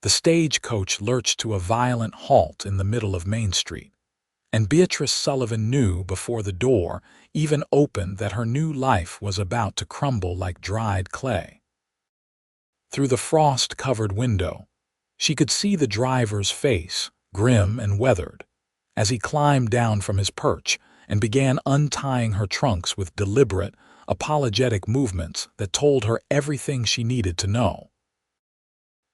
The stagecoach lurched to a violent halt in the middle of Main Street, and Beatrice Sullivan knew before the door even opened that her new life was about to crumble like dried clay. Through the frost-covered window, she could see the driver's face, grim and weathered, as he climbed down from his perch and began untying her trunks with deliberate, apologetic movements that told her everything she needed to know.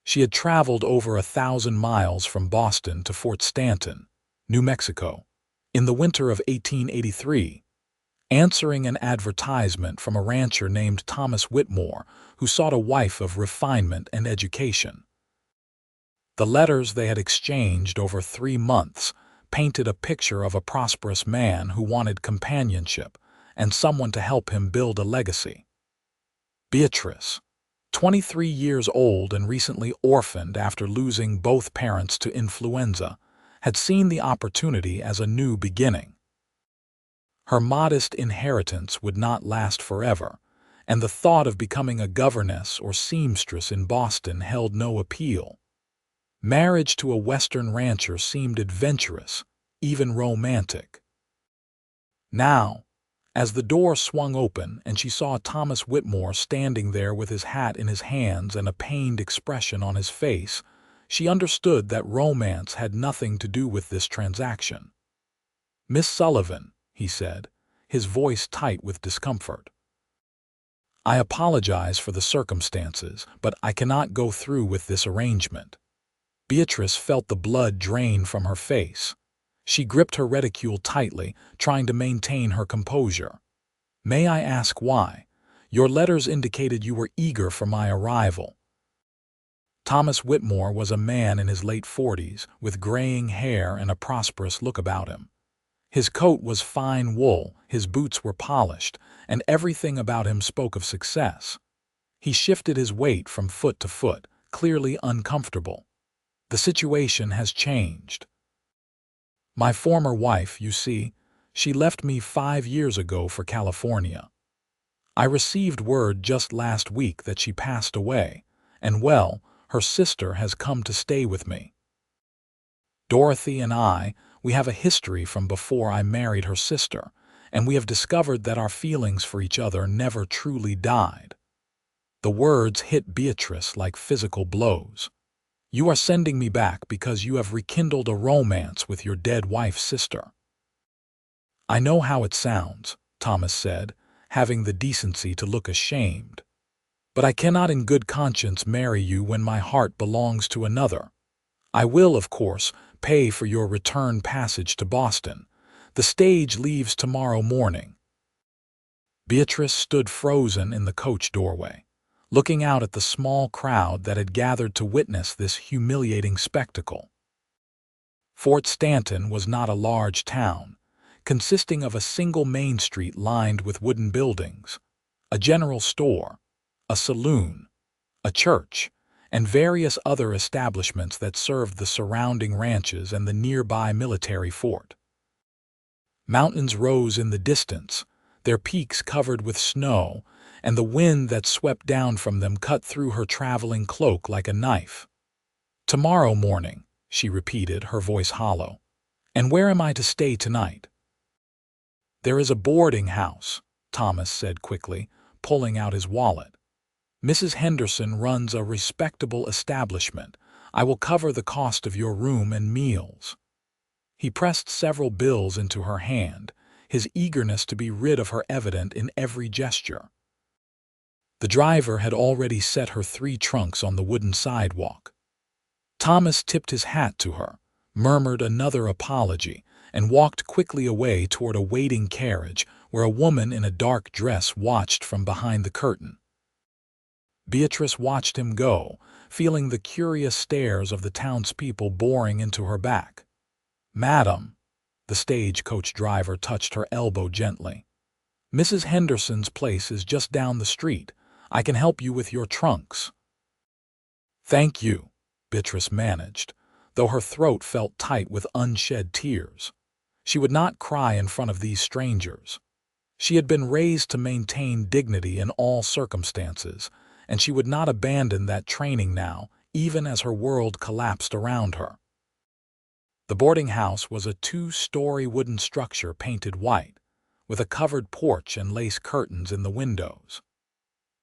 She had traveled over 1,000 miles from Boston to Fort Stanton, New Mexico, in the winter of 1883, answering an advertisement from a rancher named Thomas Whitmore, who sought a wife of refinement and education. The letters they had exchanged over 3 months painted a picture of a prosperous man who wanted companionship and someone to help him build a legacy. Beatrice, 23 years old and recently orphaned after losing both parents to influenza, had seen the opportunity as a new beginning. Her modest inheritance would not last forever, and the thought of becoming a governess or seamstress in Boston held no appeal. Marriage to a Western rancher seemed adventurous, even romantic. Now, as the door swung open and she saw Thomas Whitmore standing there with his hat in his hands and a pained expression on his face, she understood that romance had nothing to do with this transaction. "Miss Sullivan," he said, his voice tight with discomfort, "I apologize for the circumstances, but I cannot go through with this arrangement." Beatrice felt the blood drain from her face. She gripped her reticule tightly, trying to maintain her composure. "May I ask why? Your letters indicated you were eager for my arrival." Thomas Whitmore was a man in his late 40s, with graying hair and a prosperous look about him. His coat was fine wool, his boots were polished, and everything about him spoke of success. He shifted his weight from foot to foot, clearly uncomfortable. "The situation has changed. My former wife, you see, she left me 5 years ago for California. I received word just last week that she passed away, and well, her sister has come to stay with me. Dorothy and we have a history from before I married her sister, and we have discovered that our feelings for each other never truly died." The words hit Beatrice like physical blows. "You are sending me back because you have rekindled a romance with your dead wife's sister." "I know how it sounds," Thomas said, having the decency to look ashamed. "But I cannot in good conscience marry you when my heart belongs to another. I will, of course, pay for your return passage to Boston. The stage leaves tomorrow morning." Beatrice stood frozen in the coach doorway, looking out at the small crowd that had gathered to witness this humiliating spectacle. Fort Stanton was not a large town, consisting of a single main street lined with wooden buildings, a general store, a saloon, a church, and various other establishments that served the surrounding ranches and the nearby military fort. Mountains rose in the distance, their peaks covered with snow, and the wind that swept down from them cut through her traveling cloak like a knife. "Tomorrow morning," she repeated, her voice hollow. "And where am I to stay tonight?" "There is a boarding house," Thomas said quickly, pulling out his wallet. "Mrs. Henderson runs a respectable establishment. I will cover the cost of your room and meals." He pressed several bills into her hand, his eagerness to be rid of her evident in every gesture. The driver had already set her 3 trunks on the wooden sidewalk. Thomas tipped his hat to her, murmured another apology, and walked quickly away toward a waiting carriage where a woman in a dark dress watched from behind the curtain. Beatrice watched him go, feeling the curious stares of the townspeople boring into her back. "Madam," the stagecoach driver touched her elbow gently. "Mrs. Henderson's place is just down the street. I can help you with your trunks." "Thank you," Beatrice managed, though her throat felt tight with unshed tears. She would not cry in front of these strangers. She had been raised to maintain dignity in all circumstances, and she would not abandon that training now, even as her world collapsed around her. The boarding house was a 2-story wooden structure painted white, with a covered porch and lace curtains in the windows.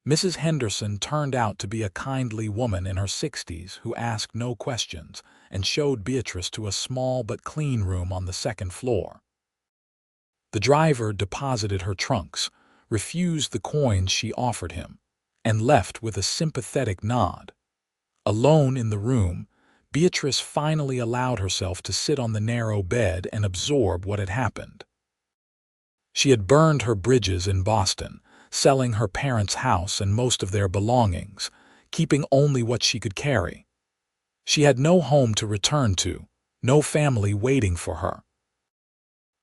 Mrs. Henderson turned out to be a kindly woman in her 60s who asked no questions and showed Beatrice to a small but clean room on the second floor. The driver deposited her trunks, refused the coins she offered him, and left with a sympathetic nod. Alone in the room, Beatrice finally allowed herself to sit on the narrow bed and absorb what had happened. She had burned her bridges in Boston, selling her parents' house and most of their belongings, keeping only what she could carry. She had no home to return to, no family waiting for her.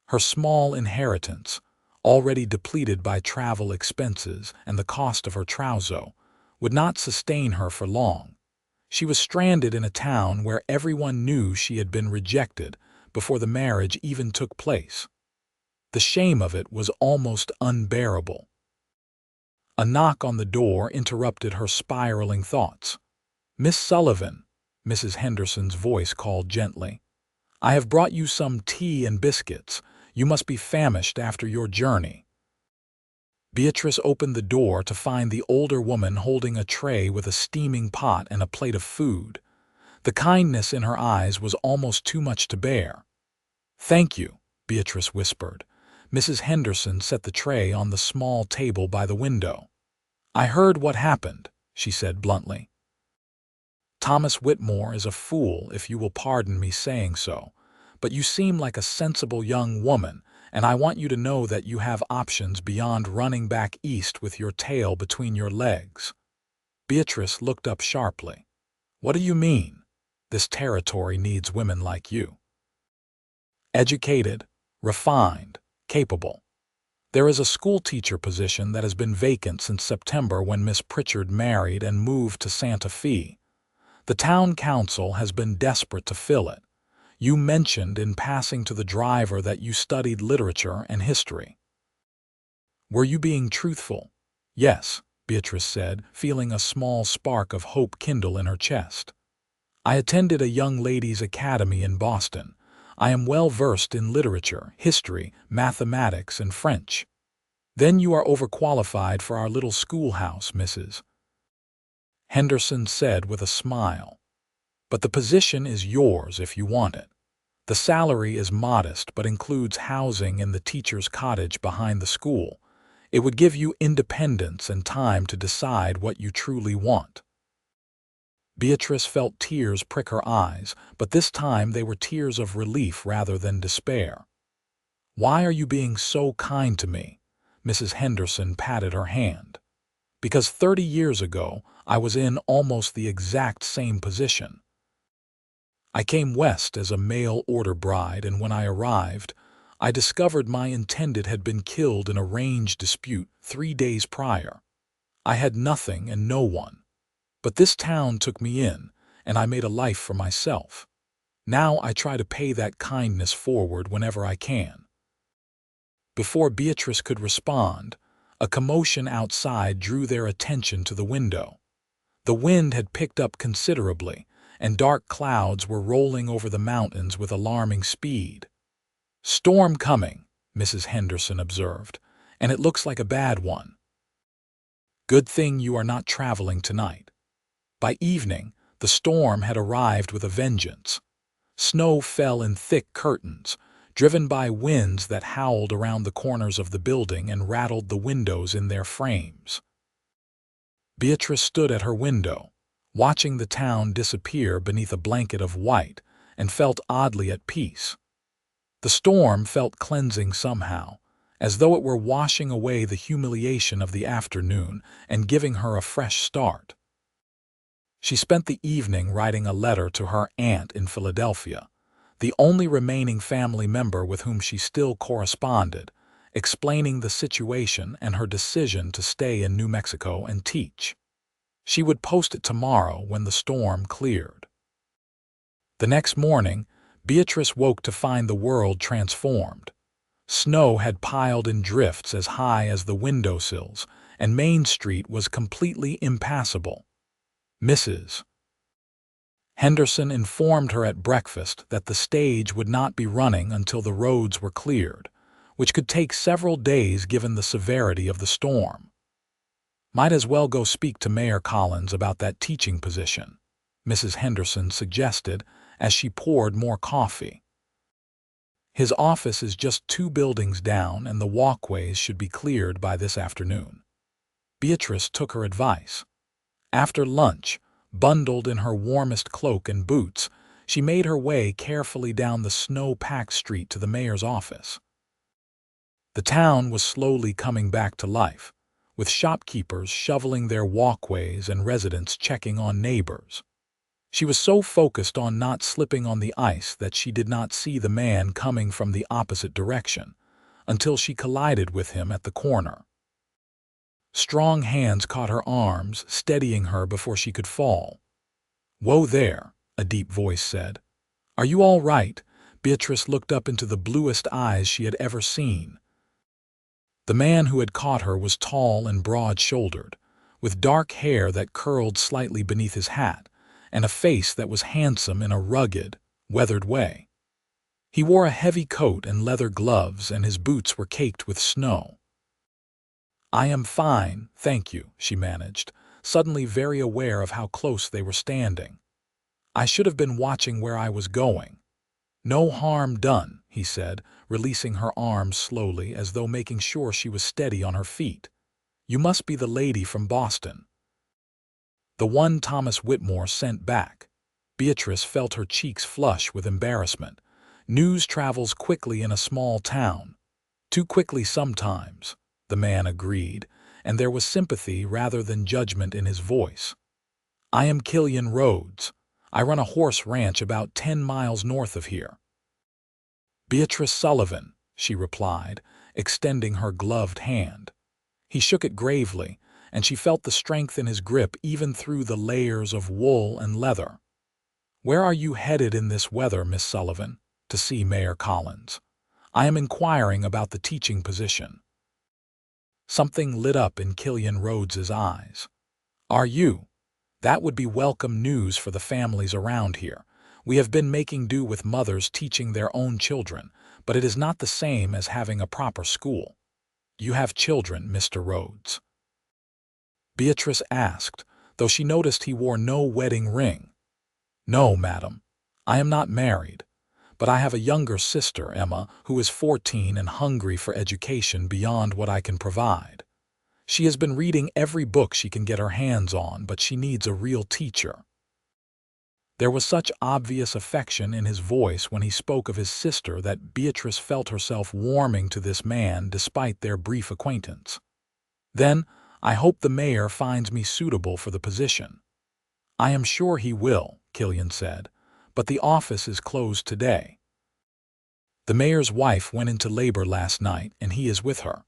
Her small inheritance, already depleted by travel expenses and the cost of her trousseau, would not sustain her for long. She was stranded in a town where everyone knew she had been rejected before the marriage even took place. The shame of it was almost unbearable. A knock on the door interrupted her spiraling thoughts. "Miss Sullivan," Mrs. Henderson's voice called gently. "I have brought you some tea and biscuits. You must be famished after your journey." Beatrice opened the door to find the older woman holding a tray with a steaming pot and a plate of food. The kindness in her eyes was almost too much to bear. "Thank you," Beatrice whispered. Mrs. Henderson set the tray on the small table by the window. "I heard what happened," she said bluntly. "Thomas Whitmore is a fool, if you will pardon me saying so, but you seem like a sensible young woman, and I want you to know that you have options beyond running back east with your tail between your legs." Beatrice looked up sharply. "What do you mean? This territory needs women like you. Educated, refined, capable. There is a schoolteacher position that has been vacant since September when Miss Pritchard married and moved to Santa Fe. The town council has been desperate to fill it. You mentioned in passing to the driver that you studied literature and history. Were you being truthful?" "Yes," Beatrice said, feeling a small spark of hope kindle in her chest. "I attended a young ladies' academy in Boston. I am well versed in literature, history, mathematics, and French." "Then you are overqualified for our little schoolhouse, Mrs. Henderson said with a smile. "But the position is yours if you want it. The salary is modest but includes housing in the teacher's cottage behind the school. It would give you independence and time to decide what you truly want." Beatrice felt tears prick her eyes, but this time they were tears of relief rather than despair. "Why are you being so kind to me?" Mrs. Henderson patted her hand. "Because 30 years ago I was in almost the exact same position. I came west as a mail-order bride, and when I arrived, I discovered my intended had been killed in a range dispute 3 days prior. I had nothing and no one. But this town took me in, and I made a life for myself. Now I try to pay that kindness forward whenever I can." Before Beatrice could respond, a commotion outside drew their attention to the window. The wind had picked up considerably, and dark clouds were rolling over the mountains with alarming speed. "Storm coming," Mrs. Henderson observed, "and it looks like a bad one. Good thing you are not traveling tonight." By evening, the storm had arrived with a vengeance. Snow fell in thick curtains, driven by winds that howled around the corners of the building and rattled the windows in their frames. Beatrice stood at her window, watching the town disappear beneath a blanket of white, and felt oddly at peace. The storm felt cleansing somehow, as though it were washing away the humiliation of the afternoon and giving her a fresh start. She spent the evening writing a letter to her aunt in Philadelphia, the only remaining family member with whom she still corresponded, explaining the situation and her decision to stay in New Mexico and teach. She would post it tomorrow when the storm cleared. The next morning, Beatrice woke to find the world transformed. Snow had piled in drifts as high as the windowsills, and Main Street was completely impassable. Mrs. Henderson informed her at breakfast that the stage would not be running until the roads were cleared, which could take several days given the severity of the storm. "Might as well go speak to Mayor Collins about that teaching position," Mrs. Henderson suggested as she poured more coffee. "His office is just 2 buildings down and the walkways should be cleared by this afternoon." Beatrice took her advice. After lunch, bundled in her warmest cloak and boots, she made her way carefully down the snow-packed street to the mayor's office. The town was slowly coming back to life, with shopkeepers shoveling their walkways and residents checking on neighbors. She was so focused on not slipping on the ice that she did not see the man coming from the opposite direction, until she collided with him at the corner. Strong hands caught her arms, steadying her before she could fall. "Whoa there," a deep voice said. "Are you all right?" Beatrice looked up into the bluest eyes she had ever seen. The man who had caught her was tall and broad-shouldered, with dark hair that curled slightly beneath his hat, and a face that was handsome in a rugged, weathered way. He wore a heavy coat and leather gloves, and his boots were caked with snow. "I am fine, thank you," she managed, suddenly very aware of how close they were standing. "I should have been watching where I was going." "No harm done," he said, releasing her arms slowly as though making sure she was steady on her feet. "You must be the lady from Boston." "The one Thomas Whitmore sent back." Beatrice felt her cheeks flush with embarrassment. News travels quickly in a small town. "Too quickly sometimes," the man agreed, and there was sympathy rather than judgment in his voice. "I am Killian Rhodes. I run a horse ranch about 10 miles north of here." "Beatrice Sullivan," she replied, extending her gloved hand. He shook it gravely, and she felt the strength in his grip even through the layers of wool and leather. "Where are you headed in this weather, Miss Sullivan?" "To see Mayor Collins. I am inquiring about the teaching position." Something lit up in Killian Rhodes's eyes. "Are you? That would be welcome news for the families around here. We have been making do with mothers teaching their own children, but it is not the same as having a proper school." "You have children, Mr. Rhodes?" Beatrice asked, though she noticed he wore no wedding ring. "No, madam. I am not married, but I have a younger sister, Emma, who is 14 and hungry for education beyond what I can provide. She has been reading every book she can get her hands on, but she needs a real teacher." There was such obvious affection in his voice when he spoke of his sister that Beatrice felt herself warming to this man despite their brief acquaintance. "Then, I hope the mayor finds me suitable for the position." "I am sure he will," Killian said, "but the office is closed today. The mayor's wife went into labor last night, and he is with her.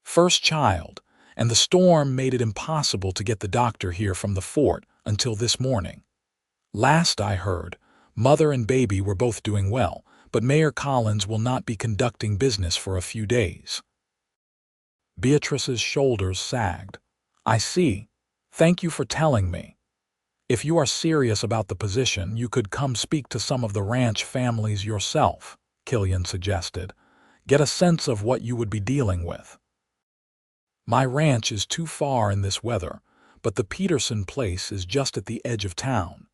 First child, and the storm made it impossible to get the doctor here from the fort until this morning. Last I heard, mother and baby were both doing well, but Mayor Collins will not be conducting business for a few days." Beatrice's shoulders sagged. "I see. Thank you for telling me. If you are serious about the position, you could come speak to some of the ranch families yourself," Killian suggested. "Get a sense of what you would be dealing with." "My ranch is too far in this weather, but the Peterson place is just at the edge of town.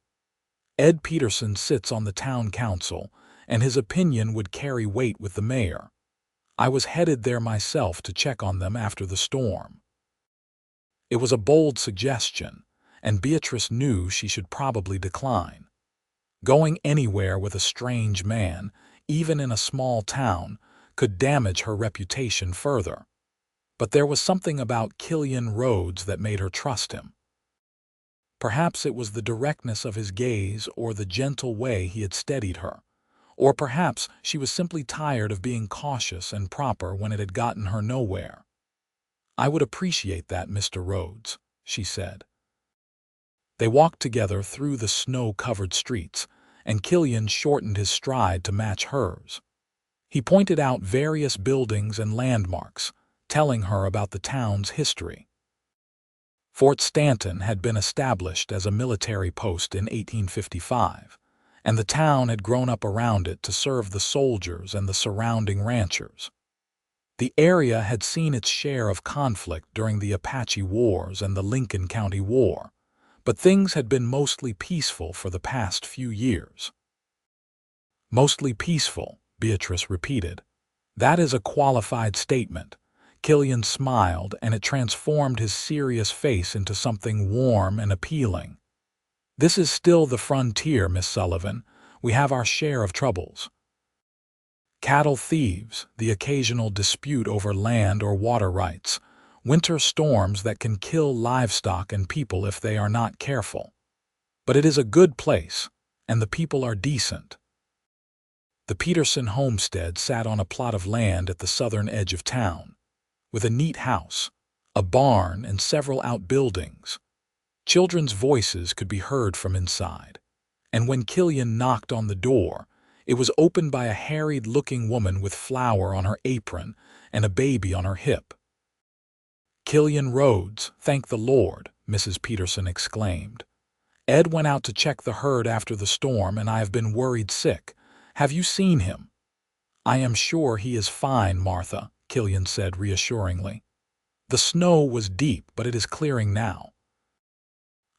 Ed Peterson sits on the town council, and his opinion would carry weight with the mayor. I was headed there myself to check on them after the storm." It was a bold suggestion, and Beatrice knew she should probably decline. Going anywhere with a strange man, even in a small town, could damage her reputation further. But there was something about Killian Rhodes that made her trust him. Perhaps it was the directness of his gaze or the gentle way he had steadied her. Or perhaps she was simply tired of being cautious and proper when it had gotten her nowhere. "I would appreciate that, Mr. Rhodes," she said. They walked together through the snow-covered streets, and Killian shortened his stride to match hers. He pointed out various buildings and landmarks, telling her about the town's history. Fort Stanton had been established as a military post in 1855, and the town had grown up around it to serve the soldiers and the surrounding ranchers. The area had seen its share of conflict during the Apache Wars and the Lincoln County War, but things had been mostly peaceful for the past few years. Mostly peaceful, Beatrice repeated. That is a qualified statement. Killian smiled, and it transformed his serious face into something warm and appealing. This is still the frontier, Miss Sullivan. We have our share of troubles. Cattle thieves, the occasional dispute over land or water rights, winter storms that can kill livestock and people if they are not careful. But it is a good place, and the people are decent. The Peterson homestead sat on a plot of land at the southern edge of town, with a neat house, a barn, and several outbuildings. Children's voices could be heard from inside, and when Killian knocked on the door, it was opened by a harried-looking woman with flour on her apron and a baby on her hip. "Killian Rhodes, thank the Lord," Mrs. Peterson exclaimed. "Ed went out to check the herd after the storm, and I have been worried sick. Have you seen him?" "I am sure he is fine, Martha," Killian said reassuringly. "The snow was deep, but it is clearing now.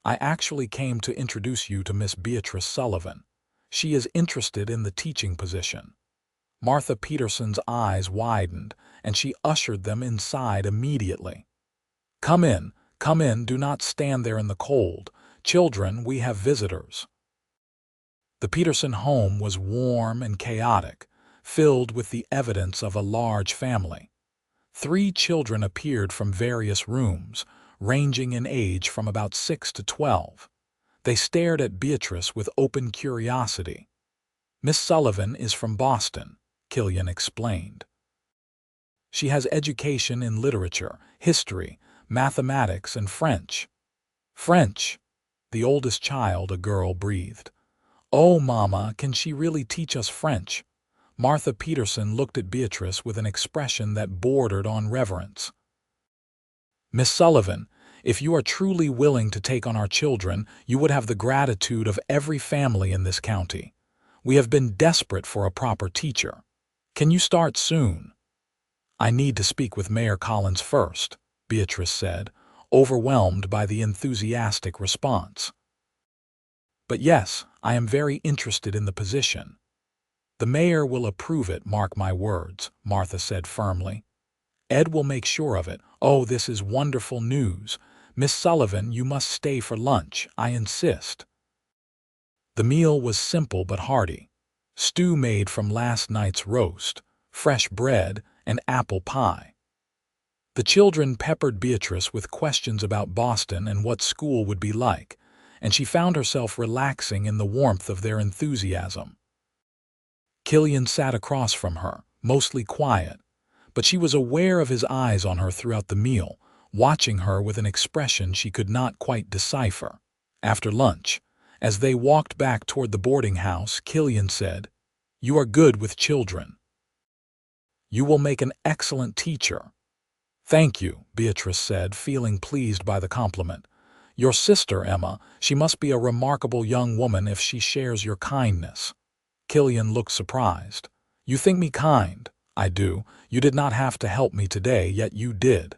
I actually came to introduce you to Miss Beatrice Sullivan. She is interested in the teaching position." Martha Peterson's eyes widened, and she ushered them inside immediately. Come in, do not stand there in the cold. Children, we have visitors." The Peterson home was warm and chaotic, filled with the evidence of a large family. 3 children appeared from various rooms, ranging in age from about 6 to 12. They stared at Beatrice with open curiosity. "Miss Sullivan is from Boston," Killian explained. "She has education in literature, history, mathematics, and French." "French?" The oldest child, a girl, breathed. "Oh, Mama, can she really teach us French?" Martha Peterson looked at Beatrice with an expression that bordered on reverence. "Miss Sullivan, if you are truly willing to take on our children, you would have the gratitude of every family in this county. We have been desperate for a proper teacher. Can you start soon?" "I need to speak with Mayor Collins first," Beatrice said, overwhelmed by the enthusiastic response. "But yes, I am very interested in the position." "The mayor will approve it, mark my words," Martha said firmly. "Ed will make sure of it. Oh, this is wonderful news. Miss Sullivan, you must stay for lunch, I insist." The meal was simple but hearty. Stew made from last night's roast, fresh bread, and apple pie. The children peppered Beatrice with questions about Boston and what school would be like, and she found herself relaxing in the warmth of their enthusiasm. Killian sat across from her, mostly quiet, but she was aware of his eyes on her throughout the meal, watching her with an expression she could not quite decipher. After lunch, as they walked back toward the boarding house, Killian said, "You are good with children. You will make an excellent teacher." "Thank you," Beatrice said, feeling pleased by the compliment. "Your sister, Emma, she must be a remarkable young woman if she shares your kindness." Killian looked surprised. "You think me kind?" "I do. You did not have to help me today, yet you did.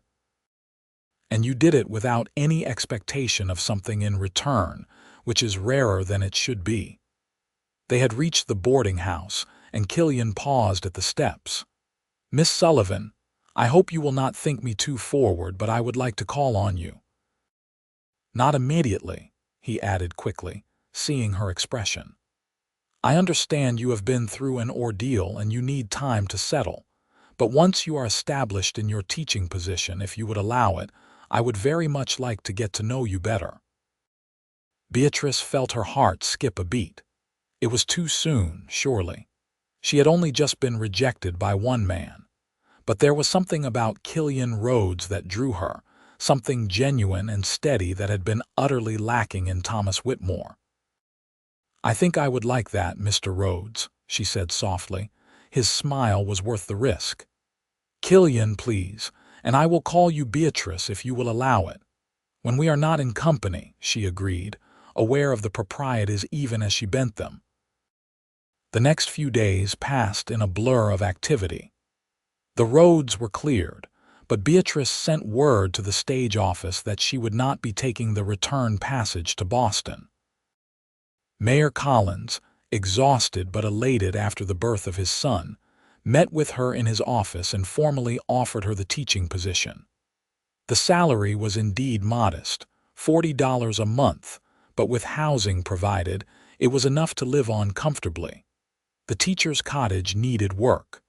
And you did it without any expectation of something in return, which is rarer than it should be." They had reached the boarding house, and Killian paused at the steps. "Miss Sullivan, I hope you will not think me too forward, but I would like to call on you." "Not immediately," he added quickly, seeing her expression. "I understand you have been through an ordeal and you need time to settle, but once you are established in your teaching position, if you would allow it, I would very much like to get to know you better." Beatrice felt her heart skip a beat. It was too soon, surely. She had only just been rejected by one man. But there was something about Killian Rhodes that drew her, something genuine and steady that had been utterly lacking in Thomas Whitmore. "I think I would like that, Mr. Rhodes," she said softly. His smile was worth the risk. "Killian, please, and I will call you Beatrice if you will allow it." "When we are not in company," she agreed, aware of the proprieties even as she bent them. The next few days passed in a blur of activity. The roads were cleared, but Beatrice sent word to the stage office that she would not be taking the return passage to Boston. Mayor Collins, exhausted but elated after the birth of his son, met with her in his office and formally offered her the teaching position. The salary was indeed modest, $40 a month, but with housing provided, it was enough to live on comfortably. The teacher's cottage needed work.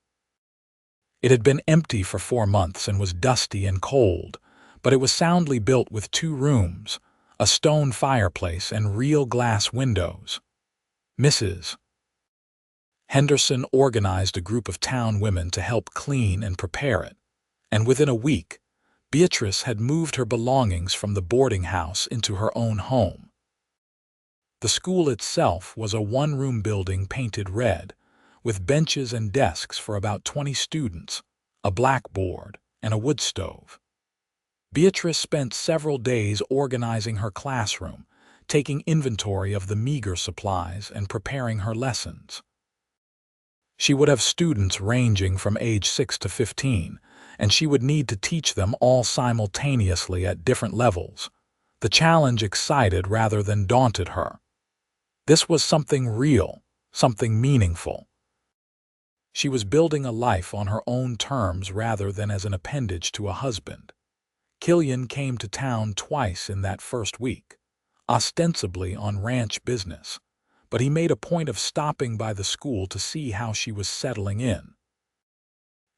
It had been empty for 4 months and was dusty and cold, but it was soundly built with 2 rooms, a stone fireplace, and real glass windows. Mrs. Henderson organized a group of town women to help clean and prepare it, and within a week, Beatrice had moved her belongings from the boarding house into her own home. The school itself was a 1-room building painted red, with benches and desks for about 20 students, a blackboard, and a wood stove. Beatrice spent several days organizing her classroom, taking inventory of the meager supplies and preparing her lessons. She would have students ranging from age 6 to 15, and she would need to teach them all simultaneously at different levels. The challenge excited rather than daunted her. This was something real, something meaningful. She was building a life on her own terms rather than as an appendage to a husband. Killian came to town twice in that first week, ostensibly on ranch business, but he made a point of stopping by the school to see how she was settling in.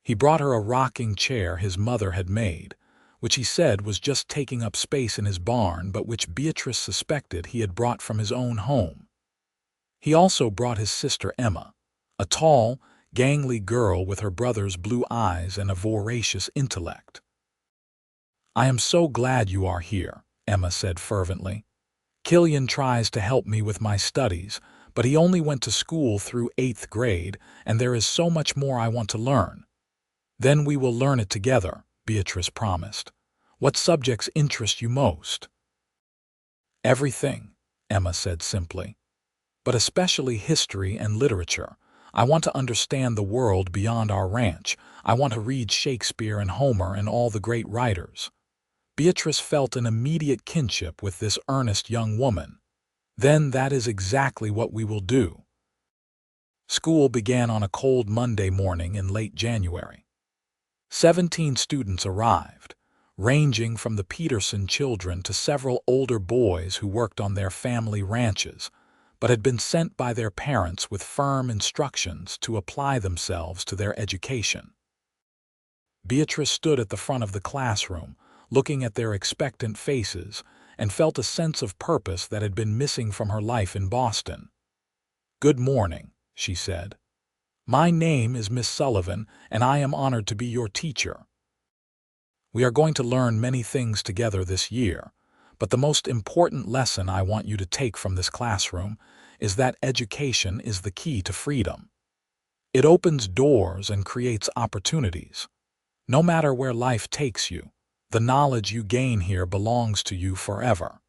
He brought her a rocking chair his mother had made, which he said was just taking up space in his barn but which Beatrice suspected he had brought from his own home. He also brought his sister Emma, a tall, gangly girl with her brother's blue eyes and a voracious intellect. "I am so glad you are here," Emma said fervently. "Killian tries to help me with my studies, but he only went to school through 8th grade, and there is so much more I want to learn." "Then we will learn it together," Beatrice promised. "What subjects interest you most?" "Everything," Emma said simply, "but especially history and literature. I want to understand the world beyond our ranch. I want to read Shakespeare and Homer and all the great writers." Beatrice felt an immediate kinship with this earnest young woman. "Then that is exactly what we will do." School began on a cold Monday morning in late January. 17 students arrived, ranging from the Peterson children to several older boys who worked on their family ranches, but had been sent by their parents with firm instructions to apply themselves to their education. Beatrice stood at the front of the classroom, looking at their expectant faces, and felt a sense of purpose that had been missing from her life in Boston. "Good morning," she said. "My name is Miss Sullivan, and I am honored to be your teacher. We are going to learn many things together this year, but the most important lesson I want you to take from this classroom is that education is the key to freedom. It opens doors and creates opportunities. No matter where life takes you, the knowledge you gain here belongs to you forever."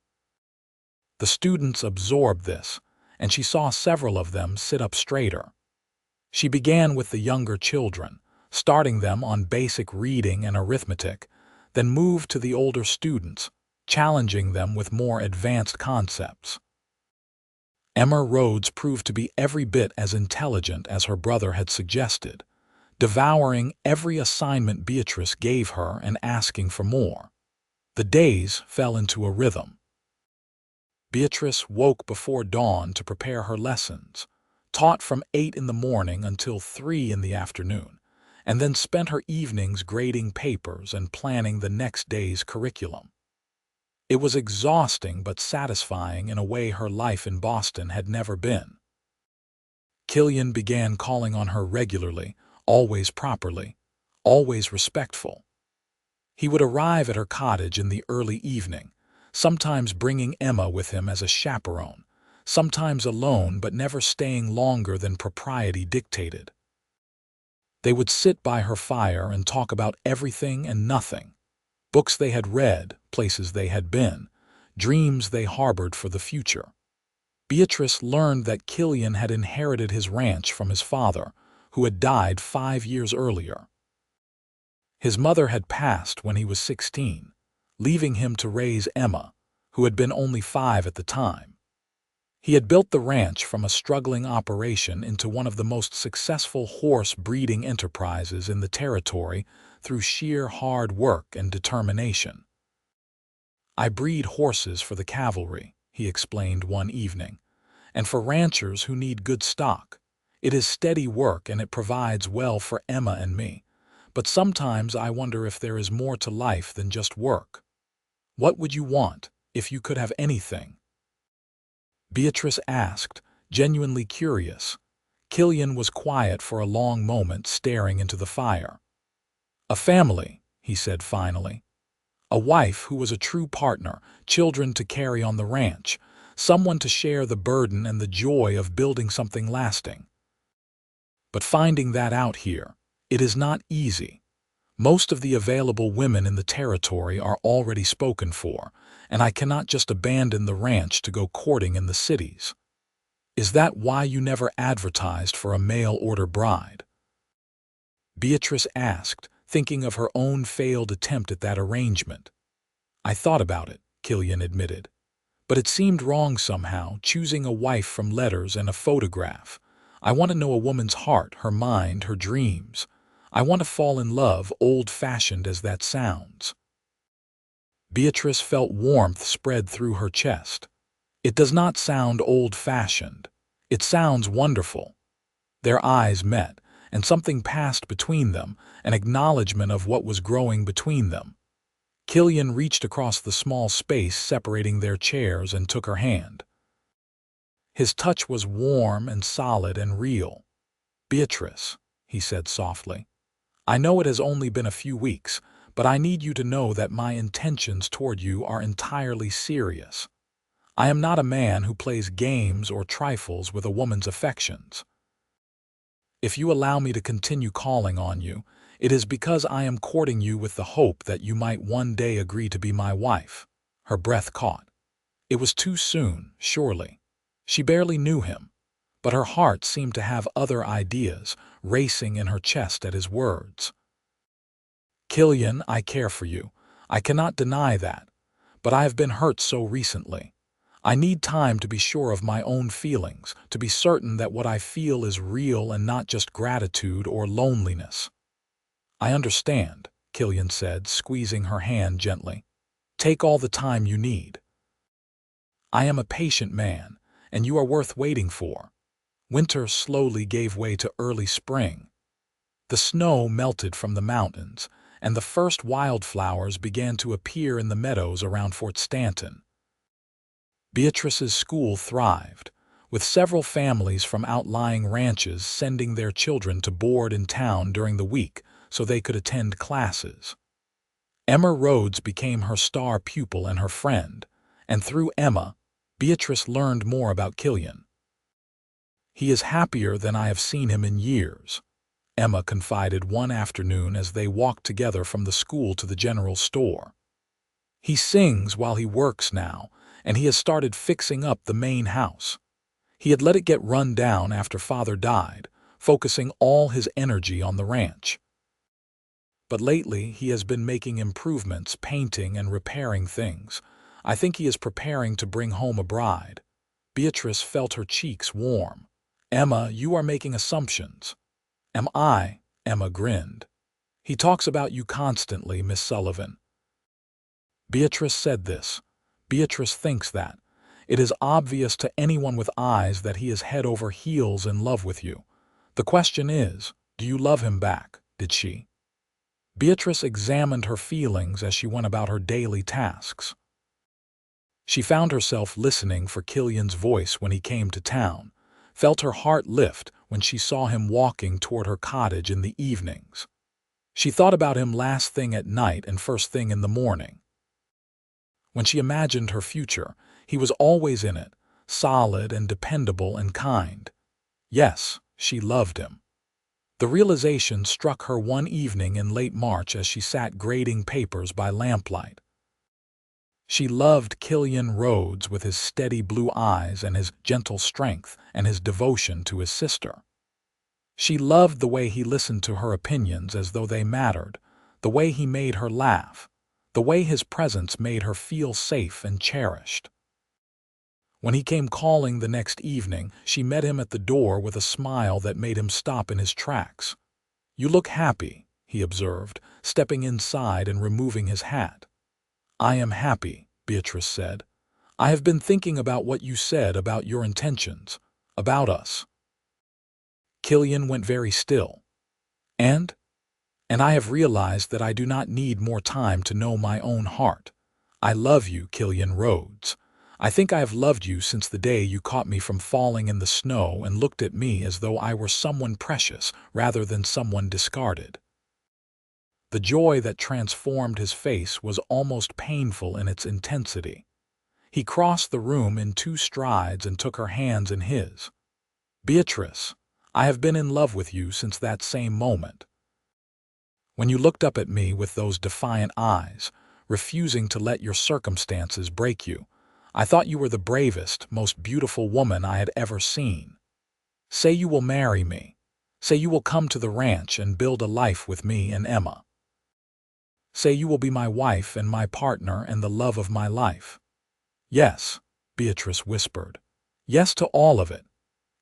The students absorbed this, and she saw several of them sit up straighter. She began with the younger children, starting them on basic reading and arithmetic, then moved to the older students, challenging them with more advanced concepts. Emma Rhodes proved to be every bit as intelligent as her brother had suggested, devouring every assignment Beatrice gave her and asking for more. The days fell into a rhythm. Beatrice woke before dawn to prepare her lessons, taught from 8 in the morning until 3 in the afternoon, and then spent her evenings grading papers and planning the next day's curriculum. It was exhausting but satisfying in a way her life in Boston had never been. Killian began calling on her regularly, always properly, always respectful. He would arrive at her cottage in the early evening, sometimes bringing Emma with him as a chaperone, sometimes alone but never staying longer than propriety dictated. They would sit by her fire and talk about everything and nothing: books they had read, places they had been, dreams they harbored for the future. Beatrice learned that Killian had inherited his ranch from his father, who had died 5 years earlier. His mother had passed when he was 16, leaving him to raise Emma, who had been only 5 at the time. He had built the ranch from a struggling operation into one of the most successful horse breeding enterprises in the territory through sheer hard work and determination. "I breed horses for the cavalry," he explained one evening, "and for ranchers who need good stock. It is steady work and it provides well for Emma and me. But sometimes I wonder if there is more to life than just work. What would you want if you could have anything?" Beatrice asked, genuinely curious. Killian was quiet for a long moment, staring into the fire. "A family," he said finally. "A wife who was a true partner, children to carry on the ranch, someone to share the burden and the joy of building something lasting. But finding that out here, it is not easy. Most of the available women in the territory are already spoken for, and I cannot just abandon the ranch to go courting in the cities." "Is that why you never advertised for a mail-order bride?" Beatrice asked, thinking of her own failed attempt at that arrangement. "I thought about it," Killian admitted. "But it seemed wrong somehow, choosing a wife from letters and a photograph. I want to know a woman's heart, her mind, her dreams. I want to fall in love, old-fashioned as that sounds." Beatrice felt warmth spread through her chest. "It does not sound old-fashioned. It sounds wonderful." Their eyes met, and something passed between them, an acknowledgement of what was growing between them. Killian reached across the small space separating their chairs and took her hand. His touch was warm and solid and real. "Beatrice," he said softly, "I know it has only been a few weeks, but I need you to know that my intentions toward you are entirely serious. I am not a man who plays games or trifles with a woman's affections. If you allow me to continue calling on you, it is because I am courting you with the hope that you might one day agree to be my wife." Her breath caught. It was too soon, surely. She barely knew him, but her heart seemed to have other ideas, racing in her chest at his words. "Killian, I care for you. I cannot deny that. But I have been hurt so recently. I need time to be sure of my own feelings, to be certain that what I feel is real and not just gratitude or loneliness." "I understand," Killian said, squeezing her hand gently. "Take all the time you need. I am a patient man, and you are worth waiting for." Winter slowly gave way to early spring. The snow melted from the mountains, and the first wildflowers began to appear in the meadows around Fort Stanton. Beatrice's school thrived, with several families from outlying ranches sending their children to board in town during the week so they could attend classes. Emma Rhodes became her star pupil and her friend, and through Emma, Beatrice learned more about Killian. "He is happier than I have seen him in years," Emma confided one afternoon as they walked together from the school to the general store. "He sings while he works now, and he has started fixing up the main house. He had let it get run down after Father died, focusing all his energy on the ranch. But lately he has been making improvements, painting and repairing things. I think he is preparing to bring home a bride." Beatrice felt her cheeks warm. "Emma, you are making assumptions." "Am I?" Emma grinned. "He talks about you constantly, Miss Sullivan." Beatrice said this. Beatrice thinks that. It is obvious to anyone with eyes that he is head over heels in love with you. The question is, do you love him back? Did she? Beatrice examined her feelings as she went about her daily tasks. She found herself listening for Killian's voice when he came to town, felt her heart lift when she saw him walking toward her cottage in the evenings. She thought about him last thing at night and first thing in the morning. When she imagined her future, he was always in it, solid and dependable and kind. Yes, she loved him. The realization struck her one evening in late March as she sat grading papers by lamplight. She loved Killian Rhodes with his steady blue eyes and his gentle strength and his devotion to his sister. She loved the way he listened to her opinions as though they mattered, the way he made her laugh, the way his presence made her feel safe and cherished. When he came calling the next evening, she met him at the door with a smile that made him stop in his tracks. "You look happy," he observed, stepping inside and removing his hat. "I am happy," Beatrice said. "I have been thinking about what you said about your intentions, about us." Killian went very still. And I have realized that I do not need more time to know my own heart. I love you, Killian Rhodes. I think I have loved you since the day you caught me from falling in the snow and looked at me as though I were someone precious rather than someone discarded. The joy that transformed his face was almost painful in its intensity. He crossed the room in 2 strides and took her hands in his. "Beatrice, I have been in love with you since that same moment. When you looked up at me with those defiant eyes, refusing to let your circumstances break you, I thought you were the bravest, most beautiful woman I had ever seen. Say you will marry me. Say you will come to the ranch and build a life with me and Emma. Say you will be my wife and my partner and the love of my life." "Yes," Beatrice whispered. "Yes to all of it."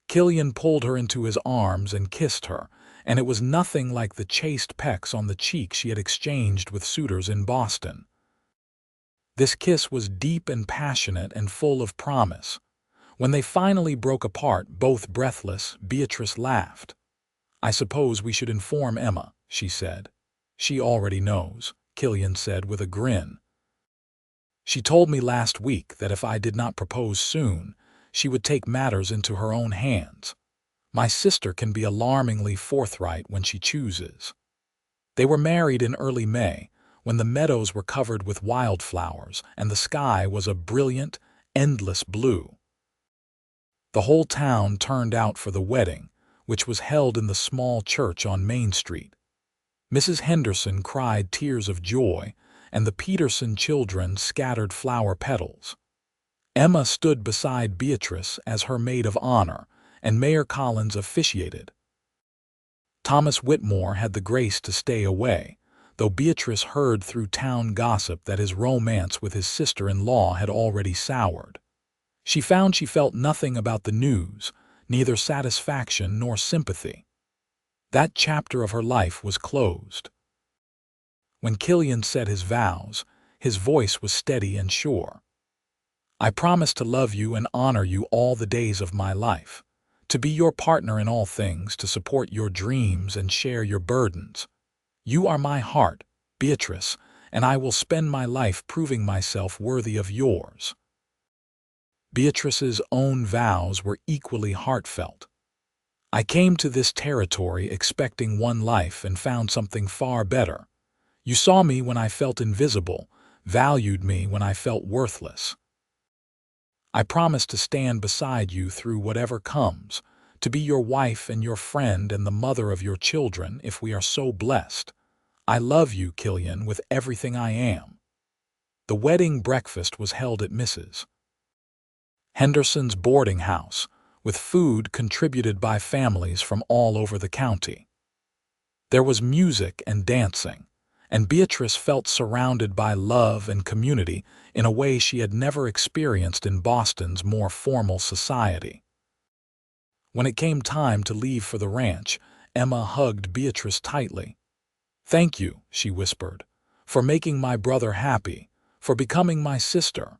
Killian pulled her into his arms and kissed her, and it was nothing like the chaste pecks on the cheek she had exchanged with suitors in Boston. This kiss was deep and passionate and full of promise. When they finally broke apart, both breathless, Beatrice laughed. "I suppose we should inform Emma," she said. "She already knows," Killian said with a grin. "She told me last week that if I did not propose soon, she would take matters into her own hands. My sister can be alarmingly forthright when she chooses." They were married in early May, when the meadows were covered with wildflowers and the sky was a brilliant, endless blue. The whole town turned out for the wedding, which was held in the small church on Main Street. Mrs. Henderson cried tears of joy, and the Peterson children scattered flower petals. Emma stood beside Beatrice as her maid of honor, and Mayor Collins officiated. Thomas Whitmore had the grace to stay away, though Beatrice heard through town gossip that his romance with his sister-in-law had already soured. She found she felt nothing about the news, neither satisfaction nor sympathy. That chapter of her life was closed. When Killian said his vows, his voice was steady and sure. "I promise to love you and honor you all the days of my life, to be your partner in all things, to support your dreams and share your burdens. You are my heart, Beatrice, and I will spend my life proving myself worthy of yours." Beatrice's own vows were equally heartfelt. "I came to this territory expecting one life and found something far better. You saw me when I felt invisible, valued me when I felt worthless. I promise to stand beside you through whatever comes, to be your wife and your friend and the mother of your children if we are so blessed. I love you, Killian, with everything I am." The wedding breakfast was held at Mrs. Henderson's boarding house, with food contributed by families from all over the county. There was music and dancing, and Beatrice felt surrounded by love and community in a way she had never experienced in Boston's more formal society. When it came time to leave for the ranch, Emma hugged Beatrice tightly. "Thank you," she whispered, "for making my brother happy, for becoming my sister."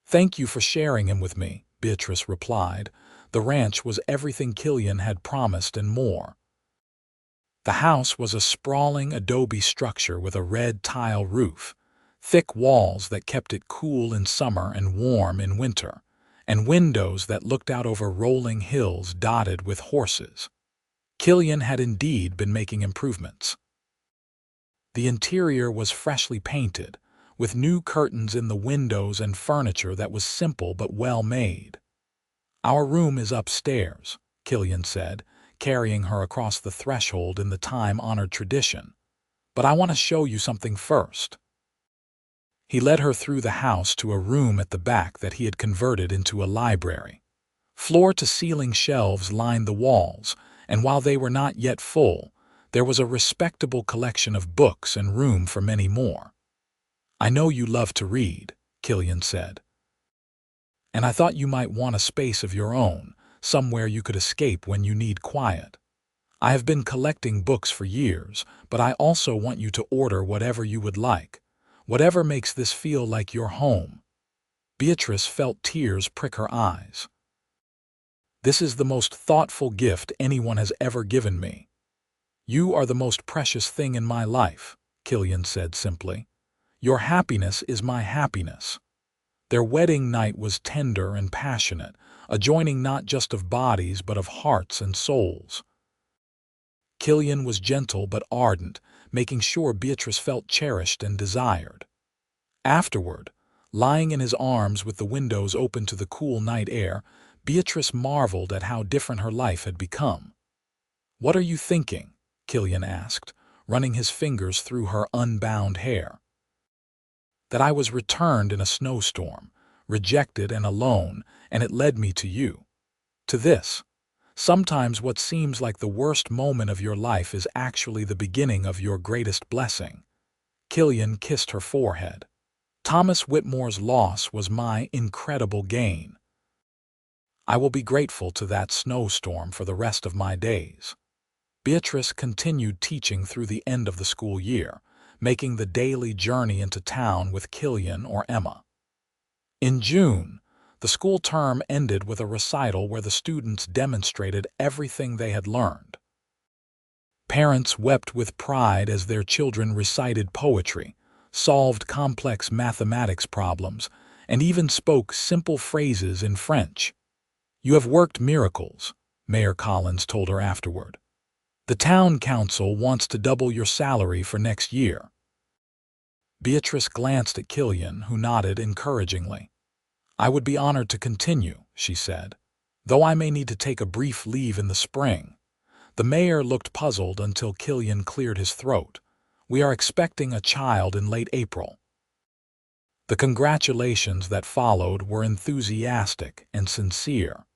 "Thank you for sharing him with me," Beatrice replied. The ranch was everything Killian had promised and more. The house was a sprawling adobe structure with a red tile roof, thick walls that kept it cool in summer and warm in winter, and windows that looked out over rolling hills dotted with horses. Killian had indeed been making improvements. The interior was freshly painted, with new curtains in the windows and furniture that was simple but well made. "Our room is upstairs," Killian said, carrying her across the threshold in the time-honored tradition. "But I want to show you something first." He led her through the house to a room at the back that he had converted into a library. Floor-to-ceiling shelves lined the walls, and while they were not yet full, there was a respectable collection of books and room for many more. "I know you love to read," Killian said, "and I thought you might want a space of your own, somewhere you could escape when you need quiet. I have been collecting books for years, but I also want you to order whatever you would like, whatever makes this feel like your home." Beatrice felt tears prick her eyes. "This is the most thoughtful gift anyone has ever given me." "You are the most precious thing in my life," Killian said simply. "Your happiness is my happiness." Their wedding night was tender and passionate, a joining not just of bodies but of hearts and souls. Killian was gentle but ardent, making sure Beatrice felt cherished and desired. Afterward, lying in his arms with the windows open to the cool night air, Beatrice marveled at how different her life had become. "What are you thinking?" Killian asked, running his fingers through her unbound hair. "That I was returned in a snowstorm, rejected and alone, and it led me to you. To this. Sometimes what seems like the worst moment of your life is actually the beginning of your greatest blessing." Killian kissed her forehead. "Thomas Whitmore's loss was my incredible gain. I will be grateful to that snowstorm for the rest of my days." Beatrice continued teaching through the end of the school year, making the daily journey into town with Killian or Emma. In June, the school term ended with a recital where the students demonstrated everything they had learned. Parents wept with pride as their children recited poetry, solved complex mathematics problems, and even spoke simple phrases in French. "You have worked miracles," Mayor Collins told her afterward. "The town council wants to double your salary for next year." Beatrice glanced at Killian, who nodded encouragingly. "I would be honored to continue," she said, "though I may need to take a brief leave in the spring." The mayor looked puzzled until Killian cleared his throat. "We are expecting a child in late April." The congratulations that followed were enthusiastic and sincere.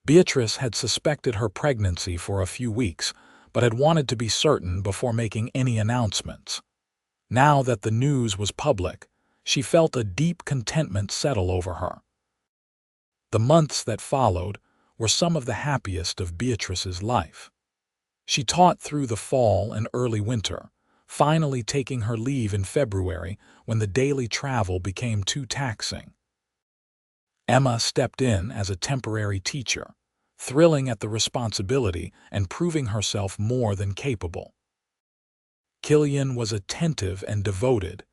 Beatrice had suspected her pregnancy for a few weeks, but had wanted to be certain before making any announcements. Now that the news was public, she felt a deep contentment settle over her. The months that followed were some of the happiest of Beatrice's life. She taught through the fall and early winter, finally taking her leave in February when the daily travel became too taxing. Emma stepped in as a temporary teacher, thrilling at the responsibility and proving herself more than capable. Killian was attentive and devoted,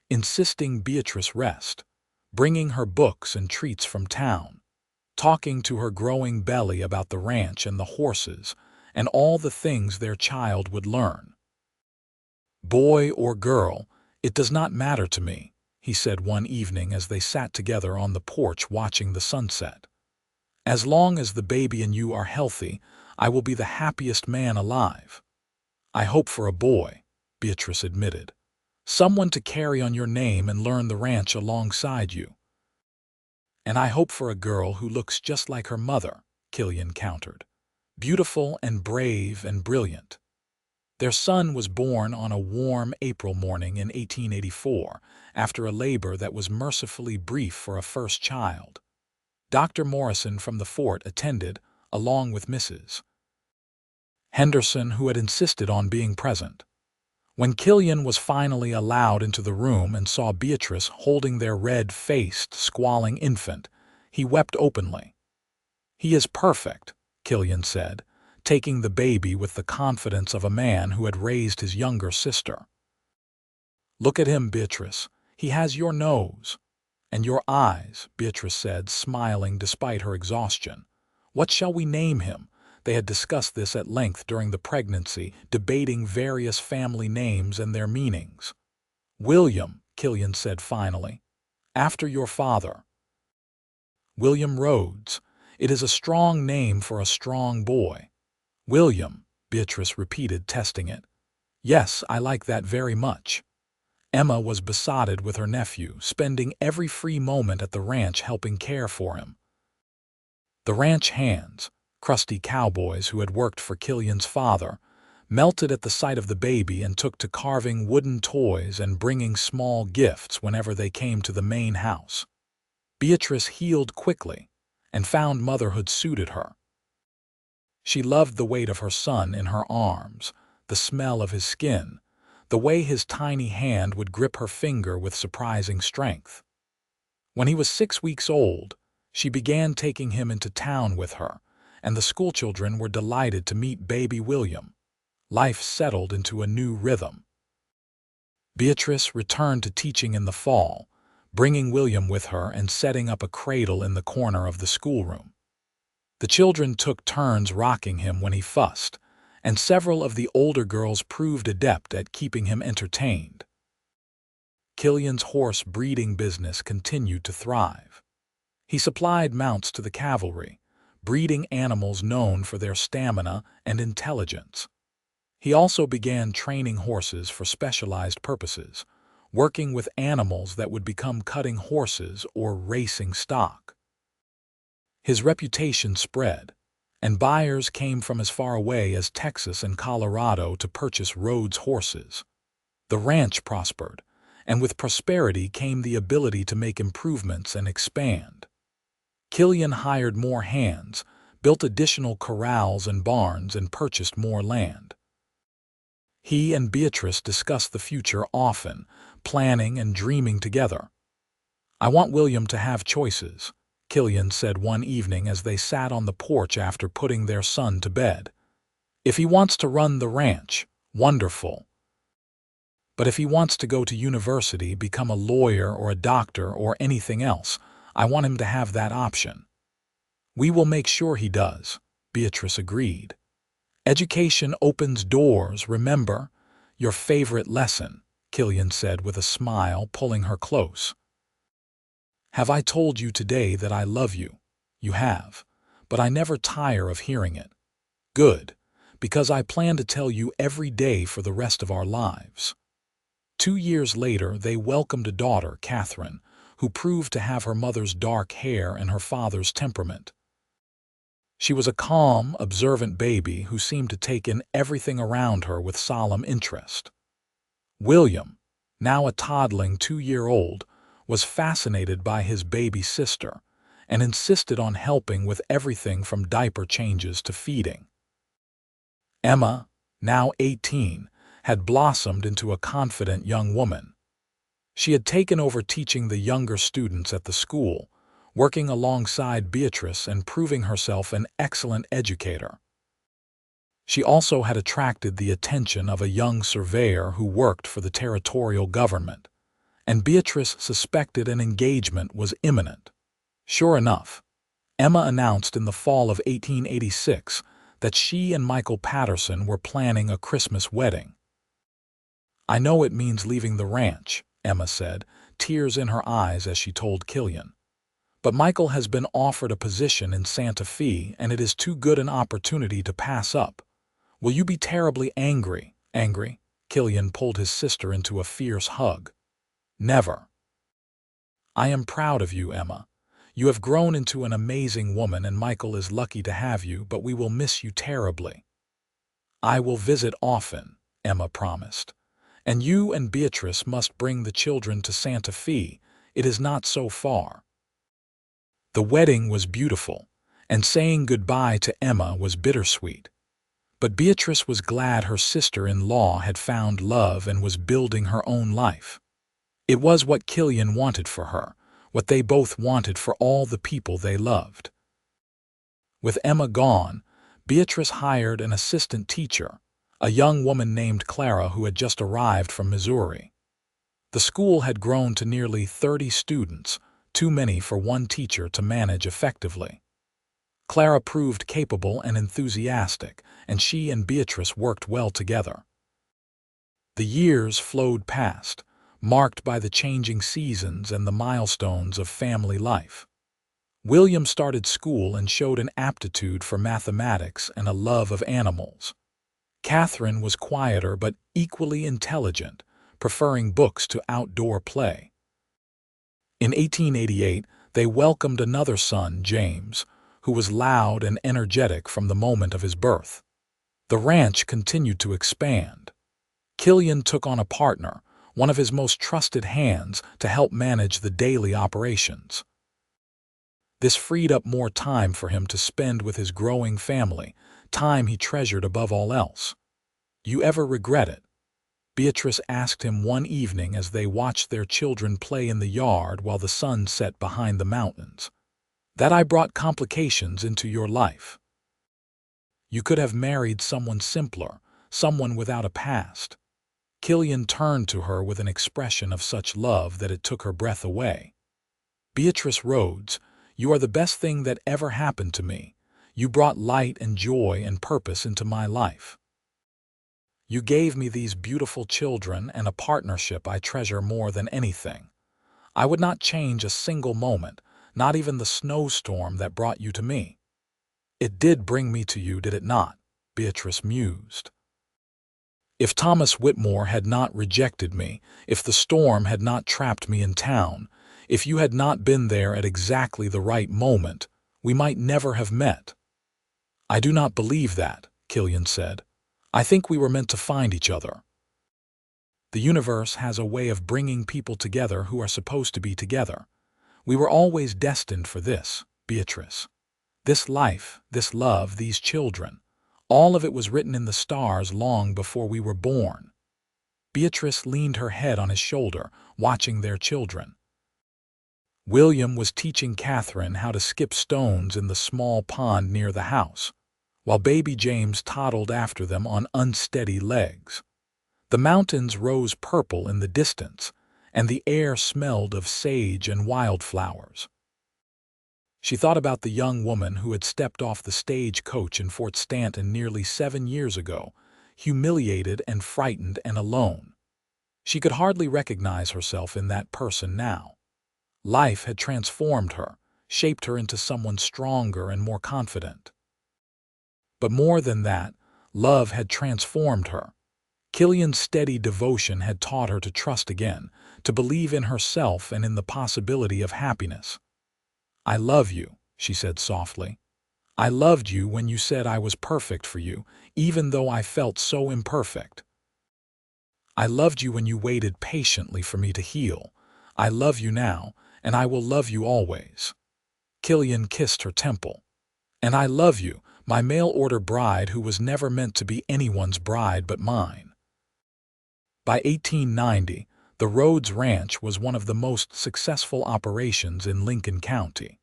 insisting Beatrice rest, bringing her books and treats from town, talking to her growing belly about the ranch and the horses and all the things their child would learn. "Boy or girl, it does not matter to me," he said one evening as they sat together on the porch watching the sunset. "As long as the baby and you are healthy, I will be the happiest man alive." "I hope for a boy," Beatrice admitted. "Someone to carry on your name and learn the ranch alongside you." "And I hope for a girl who looks just like her mother," Killian countered. "Beautiful and brave and brilliant." Their son was born on a warm April morning in 1884, after a labor that was mercifully brief for a first child. Dr. Morrison from the fort attended, along with Mrs. Henderson, who had insisted on being present. When Killian was finally allowed into the room and saw Beatrice holding their red-faced, squalling infant, he wept openly. "He is perfect," Killian said, taking the baby with the confidence of a man who had raised his younger sister. "Look at him, Beatrice. He has your nose." "And your eyes," Beatrice said, smiling despite her exhaustion. "What shall we name him?" They had discussed this at length during the pregnancy, debating various family names and their meanings. "William," Killian said finally. "After your father." "William Rhodes. It is a strong name for a strong boy." "William," Beatrice repeated, testing it. "Yes, I like that very much." Emma was besotted with her nephew, spending every free moment at the ranch helping care for him. The ranch hands, crusty cowboys who had worked for Killian's father, melted at the sight of the baby and took to carving wooden toys and bringing small gifts whenever they came to the main house. Beatrice healed quickly and found motherhood suited her. She loved the weight of her son in her arms, the smell of his skin, the way his tiny hand would grip her finger with surprising strength. When he was 6 weeks old, she began taking him into town with her, and the schoolchildren were delighted to meet baby William. Life settled into a new rhythm. Beatrice returned to teaching in the fall, bringing William with her and setting up a cradle in the corner of the schoolroom. The children took turns rocking him when he fussed, and several of the older girls proved adept at keeping him entertained. Killian's horse breeding business continued to thrive. He supplied mounts to the cavalry, breeding animals known for their stamina and intelligence. He also began training horses for specialized purposes, working with animals that would become cutting horses or racing stock. His reputation spread, and buyers came from as far away as Texas and Colorado to purchase Rhodes horses. The ranch prospered, and with prosperity came the ability to make improvements and expand. Killian hired more hands, built additional corrals and barns, and purchased more land. He and Beatrice discussed the future often, planning and dreaming together. "I want William to have choices," Killian said one evening as they sat on the porch after putting their son to bed. "If he wants to run the ranch, wonderful. But if he wants to go to university, become a lawyer or a doctor or anything else, I want him to have that option." "We will make sure he does," Beatrice agreed. "Education opens doors, remember? Your favorite lesson," Killian said with a smile, pulling her close. "Have I told you today that I love you?" "You have, but I never tire of hearing it." "Good, because I plan to tell you every day for the rest of our lives." 2 years later, they welcomed a daughter, Catherine, who proved to have her mother's dark hair and her father's temperament. She was a calm, observant baby who seemed to take in everything around her with solemn interest. William, now a toddling 2-year-old, was fascinated by his baby sister and insisted on helping with everything from diaper changes to feeding. Emma, now 18, had blossomed into a confident young woman. She had taken over teaching the younger students at the school, working alongside Beatrice and proving herself an excellent educator. She also had attracted the attention of a young surveyor who worked for the territorial government, and Beatrice suspected an engagement was imminent. Sure enough, Emma announced in the fall of 1886 that she and Michael Patterson were planning a Christmas wedding. "I know it means leaving the ranch," Emma said, tears in her eyes as she told Killian. "But Michael has been offered a position in Santa Fe, and it is too good an opportunity to pass up. Will you be terribly angry?" "Angry?" Killian pulled his sister into a fierce hug. "Never. I am proud of you, Emma. You have grown into an amazing woman, and Michael is lucky to have you, but we will miss you terribly." "I will visit often," Emma promised. "And you and Beatrice must bring the children to Santa Fe. It is not so far." The wedding was beautiful, and saying goodbye to Emma was bittersweet. But Beatrice was glad her sister-in-law had found love and was building her own life. It was what Killian wanted for her, what they both wanted for all the people they loved. With Emma gone, Beatrice hired an assistant teacher, a young woman named Clara who had just arrived from Missouri. The school had grown to nearly 30 students, too many for one teacher to manage effectively. Clara proved capable and enthusiastic, and she and Beatrice worked well together. The years flowed past, marked by the changing seasons and the milestones of family life. William started school and showed an aptitude for mathematics and a love of animals. Catherine was quieter but equally intelligent, preferring books to outdoor play. In 1888, they welcomed another son, James, who was loud and energetic from the moment of his birth. The ranch continued to expand. Killian took on a partner, one of his most trusted hands, to help manage the daily operations. This freed up more time for him to spend with his growing family, time he treasured above all else. "You ever regret it?" Beatrice asked him one evening as they watched their children play in the yard while the sun set behind the mountains. "That I brought complications into your life. You could have married someone simpler, someone without a past." Killian turned to her with an expression of such love that it took her breath away. "Beatrice Rhodes, you are the best thing that ever happened to me. You brought light and joy and purpose into my life. You gave me these beautiful children and a partnership I treasure more than anything. I would not change a single moment, not even the snowstorm that brought you to me." "It did bring me to you, did it not?" Beatrice mused. "If Thomas Whitmore had not rejected me, if the storm had not trapped me in town, if you had not been there at exactly the right moment, we might never have met." "I do not believe that," Killian said. "I think we were meant to find each other. The universe has a way of bringing people together who are supposed to be together. We were always destined for this, Beatrice. This life, this love, these children. All of it was written in the stars long before we were born." Beatrice leaned her head on his shoulder, watching their children. William was teaching Catherine how to skip stones in the small pond near the house, while baby James toddled after them on unsteady legs. The mountains rose purple in the distance, and the air smelled of sage and wildflowers. She thought about the young woman who had stepped off the stagecoach in Fort Stanton nearly 7 years ago, humiliated and frightened and alone. She could hardly recognize herself in that person now. Life had transformed her, shaped her into someone stronger and more confident. But more than that, love had transformed her. Killian's steady devotion had taught her to trust again, to believe in herself and in the possibility of happiness. "I love you," she said softly. "I loved you when you said I was perfect for you, even though I felt so imperfect. I loved you when you waited patiently for me to heal. I love you now, and I will love you always." Killian kissed her temple. "And I love you, my mail-order bride who was never meant to be anyone's bride but mine." By 1890, the Rhodes Ranch was one of the most successful operations in Lincoln County.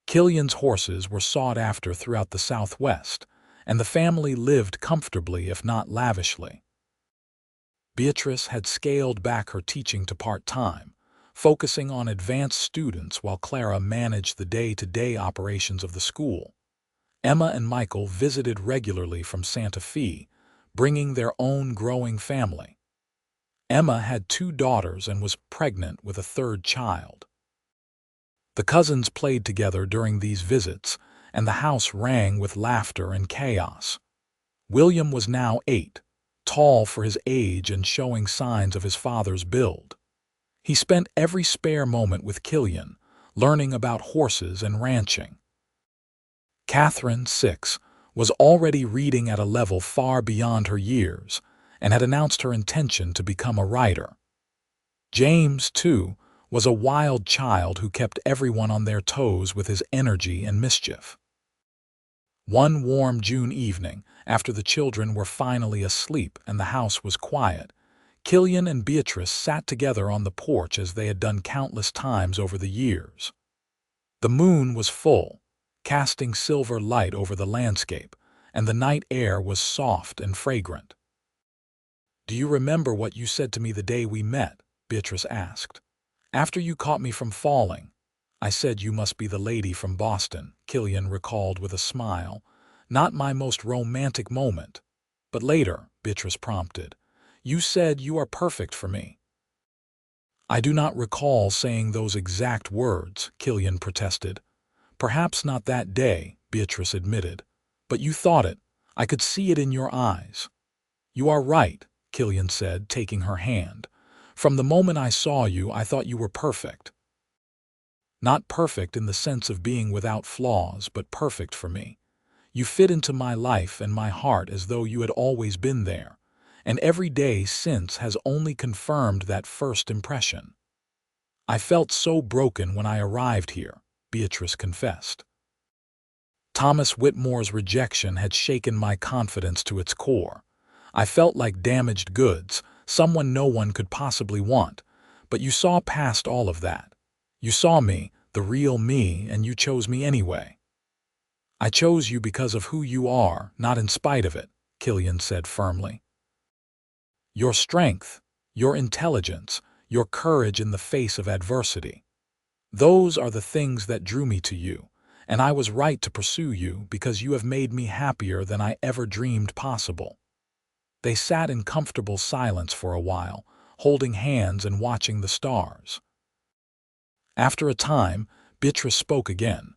Killian's horses were sought after throughout the Southwest, and the family lived comfortably if not lavishly. Beatrice had scaled back her teaching to part-time, focusing on advanced students while Clara managed the day-to-day operations of the school. Emma and Michael visited regularly from Santa Fe, bringing their own growing family. Emma had 2 daughters and was pregnant with a 3rd child. The cousins played together during these visits, and the house rang with laughter and chaos. William was now 8, tall for his age and showing signs of his father's build. He spent every spare moment with Killian, learning about horses and ranching. Catherine, 6, was already reading at a level far beyond her years, and had announced her intention to become a writer. James, too, was a wild child who kept everyone on their toes with his energy and mischief. One warm June evening, after the children were finally asleep and the house was quiet, Killian and Beatrice sat together on the porch as they had done countless times over the years. The moon was full, casting silver light over the landscape, and the night air was soft and fragrant. "Do you remember what you said to me the day we met?" Beatrice asked. "After you caught me from falling, I said you must be the lady from Boston," Killian recalled with a smile. "Not my most romantic moment. But later," Beatrice prompted, "you said you are perfect for me." "I do not recall saying those exact words," Killian protested. "Perhaps not that day," Beatrice admitted. "But you thought it. I could see it in your eyes." "You are right," Killian said, taking her hand. "From the moment I saw you, I thought you were perfect. Not perfect in the sense of being without flaws, but perfect for me. You fit into my life and my heart as though you had always been there, and every day since has only confirmed that first impression." "I felt so broken when I arrived here," Beatrice confessed. "Thomas Whitmore's rejection had shaken my confidence to its core. I felt like damaged goods, someone no one could possibly want. But you saw past all of that. You saw me, the real me, and you chose me anyway." "I chose you because of who you are, not in spite of it," Killian said firmly. "Your strength, your intelligence, your courage in the face of adversity. Those are the things that drew me to you, and I was right to pursue you because you have made me happier than I ever dreamed possible." They sat in comfortable silence for a while, holding hands and watching the stars. After a time, Beatrice spoke again.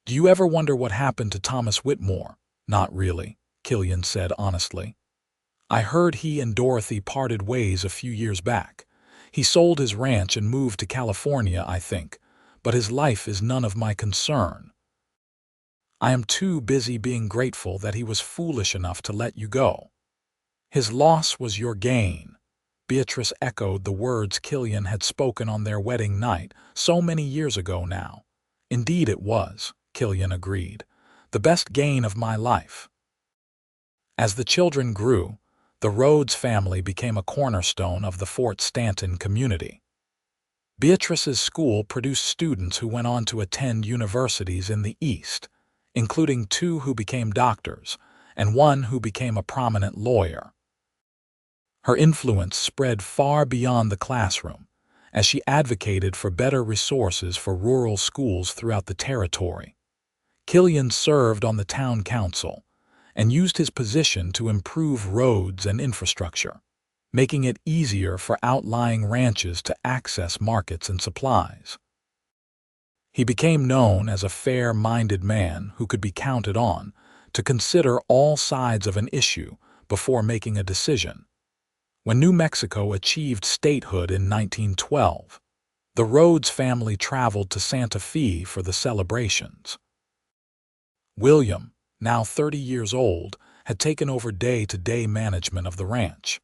"Do you ever wonder what happened to Thomas Whitmore?" "Not really," Killian said honestly. "I heard he and Dorothy parted ways a few years back. He sold his ranch and moved to California, I think, but his life is none of my concern. I am too busy being grateful that he was foolish enough to let you go." "His loss was your gain." Beatrice echoed the words Killian had spoken on their wedding night, so many years ago now. "Indeed it was," Killian agreed. "The best gain of my life." As the children grew, the Rhodes family became a cornerstone of the Fort Stanton community. Beatrice's school produced students who went on to attend universities in the East, including 2 who became doctors and 1 who became a prominent lawyer. Her influence spread far beyond the classroom, as she advocated for better resources for rural schools throughout the territory. Killian served on the town council and used his position to improve roads and infrastructure, making it easier for outlying ranches to access markets and supplies. He became known as a fair-minded man who could be counted on to consider all sides of an issue before making a decision. When New Mexico achieved statehood in 1912, the Rhodes family traveled to Santa Fe for the celebrations. William, now 30 years old, had taken over day-to-day management of the ranch.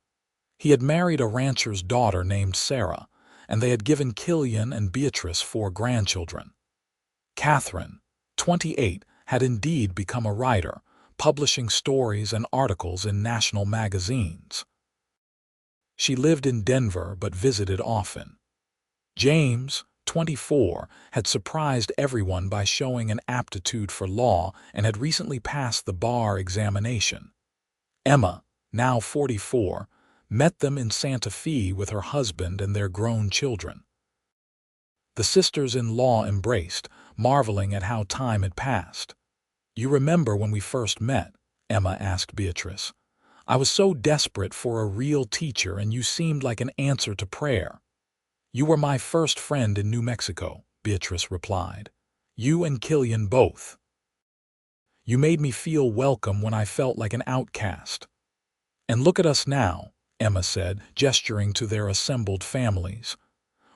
He had married a rancher's daughter named Sarah, and they had given Killian and Beatrice 4 grandchildren. Catherine, 28, had indeed become a writer, publishing stories and articles in national magazines. She lived in Denver but visited often. James, 24, had surprised everyone by showing an aptitude for law and had recently passed the bar examination. Emma, now 44, met them in Santa Fe with her husband and their grown children. The sisters-in-law embraced, marveling at how time had passed. "You remember when we first met?" Emma asked Beatrice. "I was so desperate for a real teacher and you seemed like an answer to prayer." "You were my first friend in New Mexico," Beatrice replied. "You and Killian both. You made me feel welcome when I felt like an outcast." "And look at us now," Emma said, gesturing to their assembled families.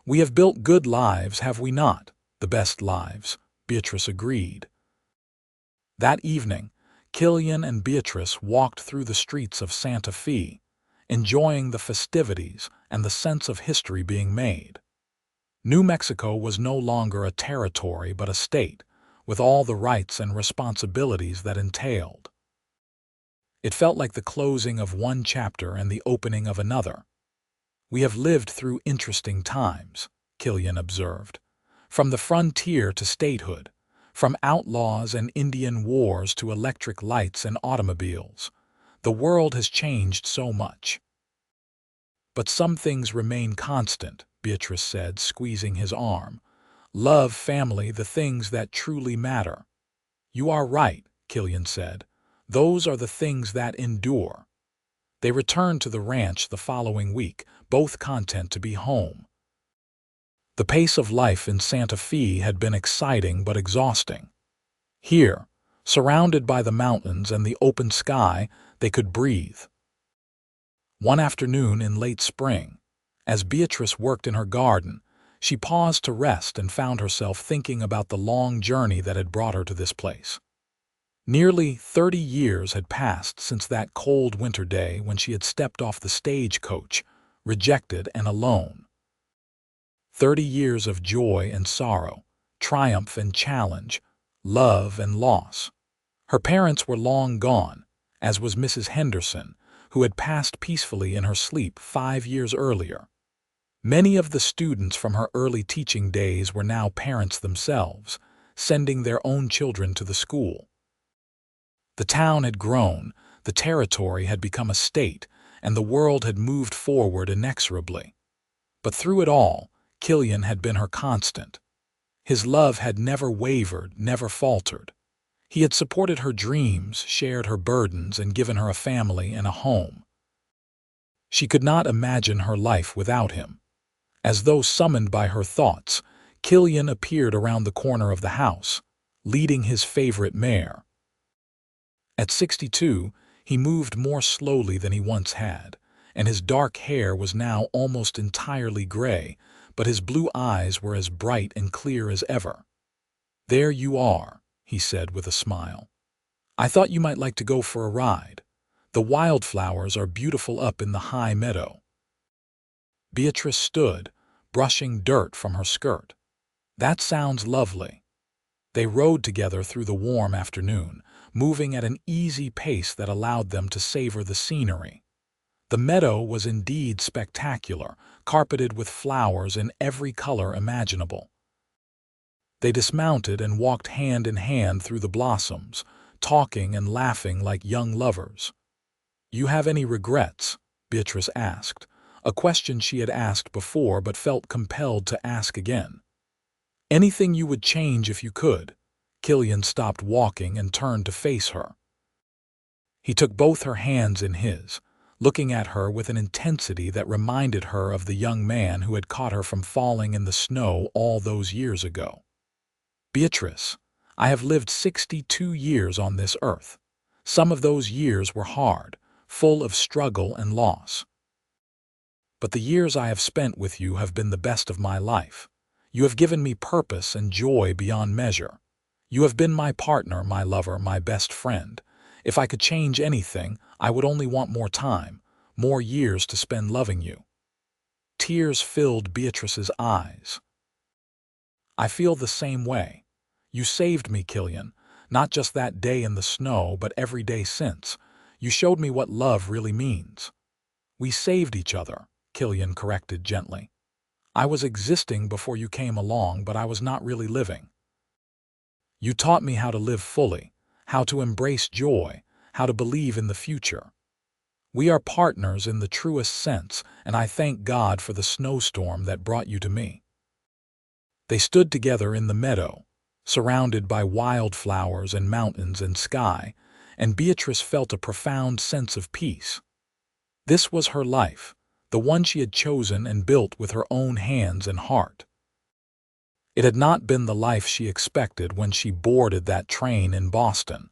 "We have built good lives, have we not?" "The best lives," Beatrice agreed. That evening, Killian and Beatrice walked through the streets of Santa Fe, enjoying the festivities and the sense of history being made. New Mexico was no longer a territory but a state, with all the rights and responsibilities that entailed. It felt like the closing of one chapter and the opening of another. "We have lived through interesting times," Killian observed. "From the frontier to statehood, from outlaws and Indian wars to electric lights and automobiles. The world has changed so much." "But some things remain constant," Beatrice said, squeezing his arm. "Love, family, the things that truly matter." "You are right," Killian said. "Those are the things that endure." They returned to the ranch the following week, both content to be home. The pace of life in Santa Fe had been exciting but exhausting. Here, surrounded by the mountains and the open sky, they could breathe. One afternoon in late spring, as Beatrice worked in her garden, she paused to rest and found herself thinking about the long journey that had brought her to this place. Nearly 30 years had passed since that cold winter day when she had stepped off the stagecoach, rejected and alone. 30 years of joy and sorrow, triumph and challenge, love and loss. Her parents were long gone, as was Mrs. Henderson, who had passed peacefully in her sleep 5 years earlier. Many of the students from her early teaching days were now parents themselves, sending their own children to the school. The town had grown, the territory had become a state, and the world had moved forward inexorably. But through it all, Killian had been her constant. His love had never wavered, never faltered. He had supported her dreams, shared her burdens, and given her a family and a home. She could not imagine her life without him. As though summoned by her thoughts, Killian appeared around the corner of the house, leading his favorite mare. At 62, he moved more slowly than he once had, and his dark hair was now almost entirely gray, but his blue eyes were as bright and clear as ever. "There you are," he said with a smile. "I thought you might like to go for a ride. The wildflowers are beautiful up in the high meadow." Beatrice stood, brushing dirt from her skirt. "That sounds lovely." They rode together through the warm afternoon, moving at an easy pace that allowed them to savor the scenery. The meadow was indeed spectacular, carpeted with flowers in every color imaginable. They dismounted and walked hand in hand through the blossoms, talking and laughing like young lovers. "You have any regrets?" Beatrice asked, a question she had asked before but felt compelled to ask again. "Anything you would change if you could?" Killian stopped walking and turned to face her. He took both her hands in his, looking at her with an intensity that reminded her of the young man who had caught her from falling in the snow all those years ago. "Beatrice, I have lived 62 years on this earth. Some of those years were hard, full of struggle and loss. But the years I have spent with you have been the best of my life. You have given me purpose and joy beyond measure. You have been my partner, my lover, my best friend. If I could change anything, I would only want more time, more years to spend loving you." Tears filled Beatrice's eyes. "I feel the same way. You saved me, Killian, not just that day in the snow, but every day since. You showed me what love really means." "We saved each other," Killian corrected gently. "I was existing before you came along, but I was not really living. You taught me how to live fully, how to embrace joy, how to believe in the future. We are partners in the truest sense, and I thank God for the snowstorm that brought you to me." They stood together in the meadow, surrounded by wildflowers and mountains and sky, and Beatrice felt a profound sense of peace. This was her life, the one she had chosen and built with her own hands and heart. It had not been the life she expected when she boarded that train in Boston,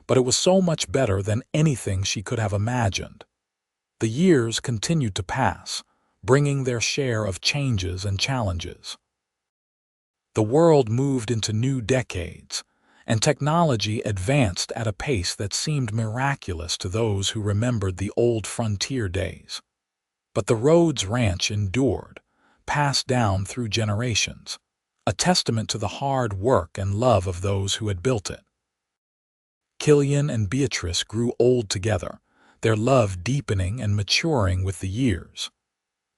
but it was so much better than anything she could have imagined. The years continued to pass, bringing their share of changes and challenges. The world moved into new decades, and technology advanced at a pace that seemed miraculous to those who remembered the old frontier days. But the Rhodes Ranch endured, passed down through generations, a testament to the hard work and love of those who had built it. Killian and Beatrice grew old together, their love deepening and maturing with the years.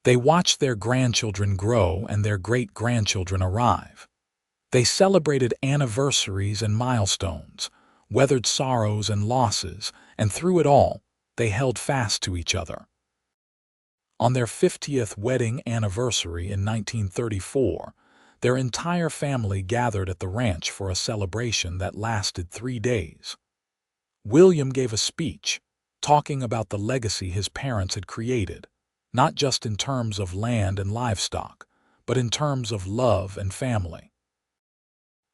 They watched their grandchildren grow and their great-grandchildren arrive. They celebrated anniversaries and milestones, weathered sorrows and losses, and through it all, they held fast to each other. On their 50th wedding anniversary in 1934, their entire family gathered at the ranch for a celebration that lasted 3 days. William gave a speech, talking about the legacy his parents had created, not just in terms of land and livestock, but in terms of love and family.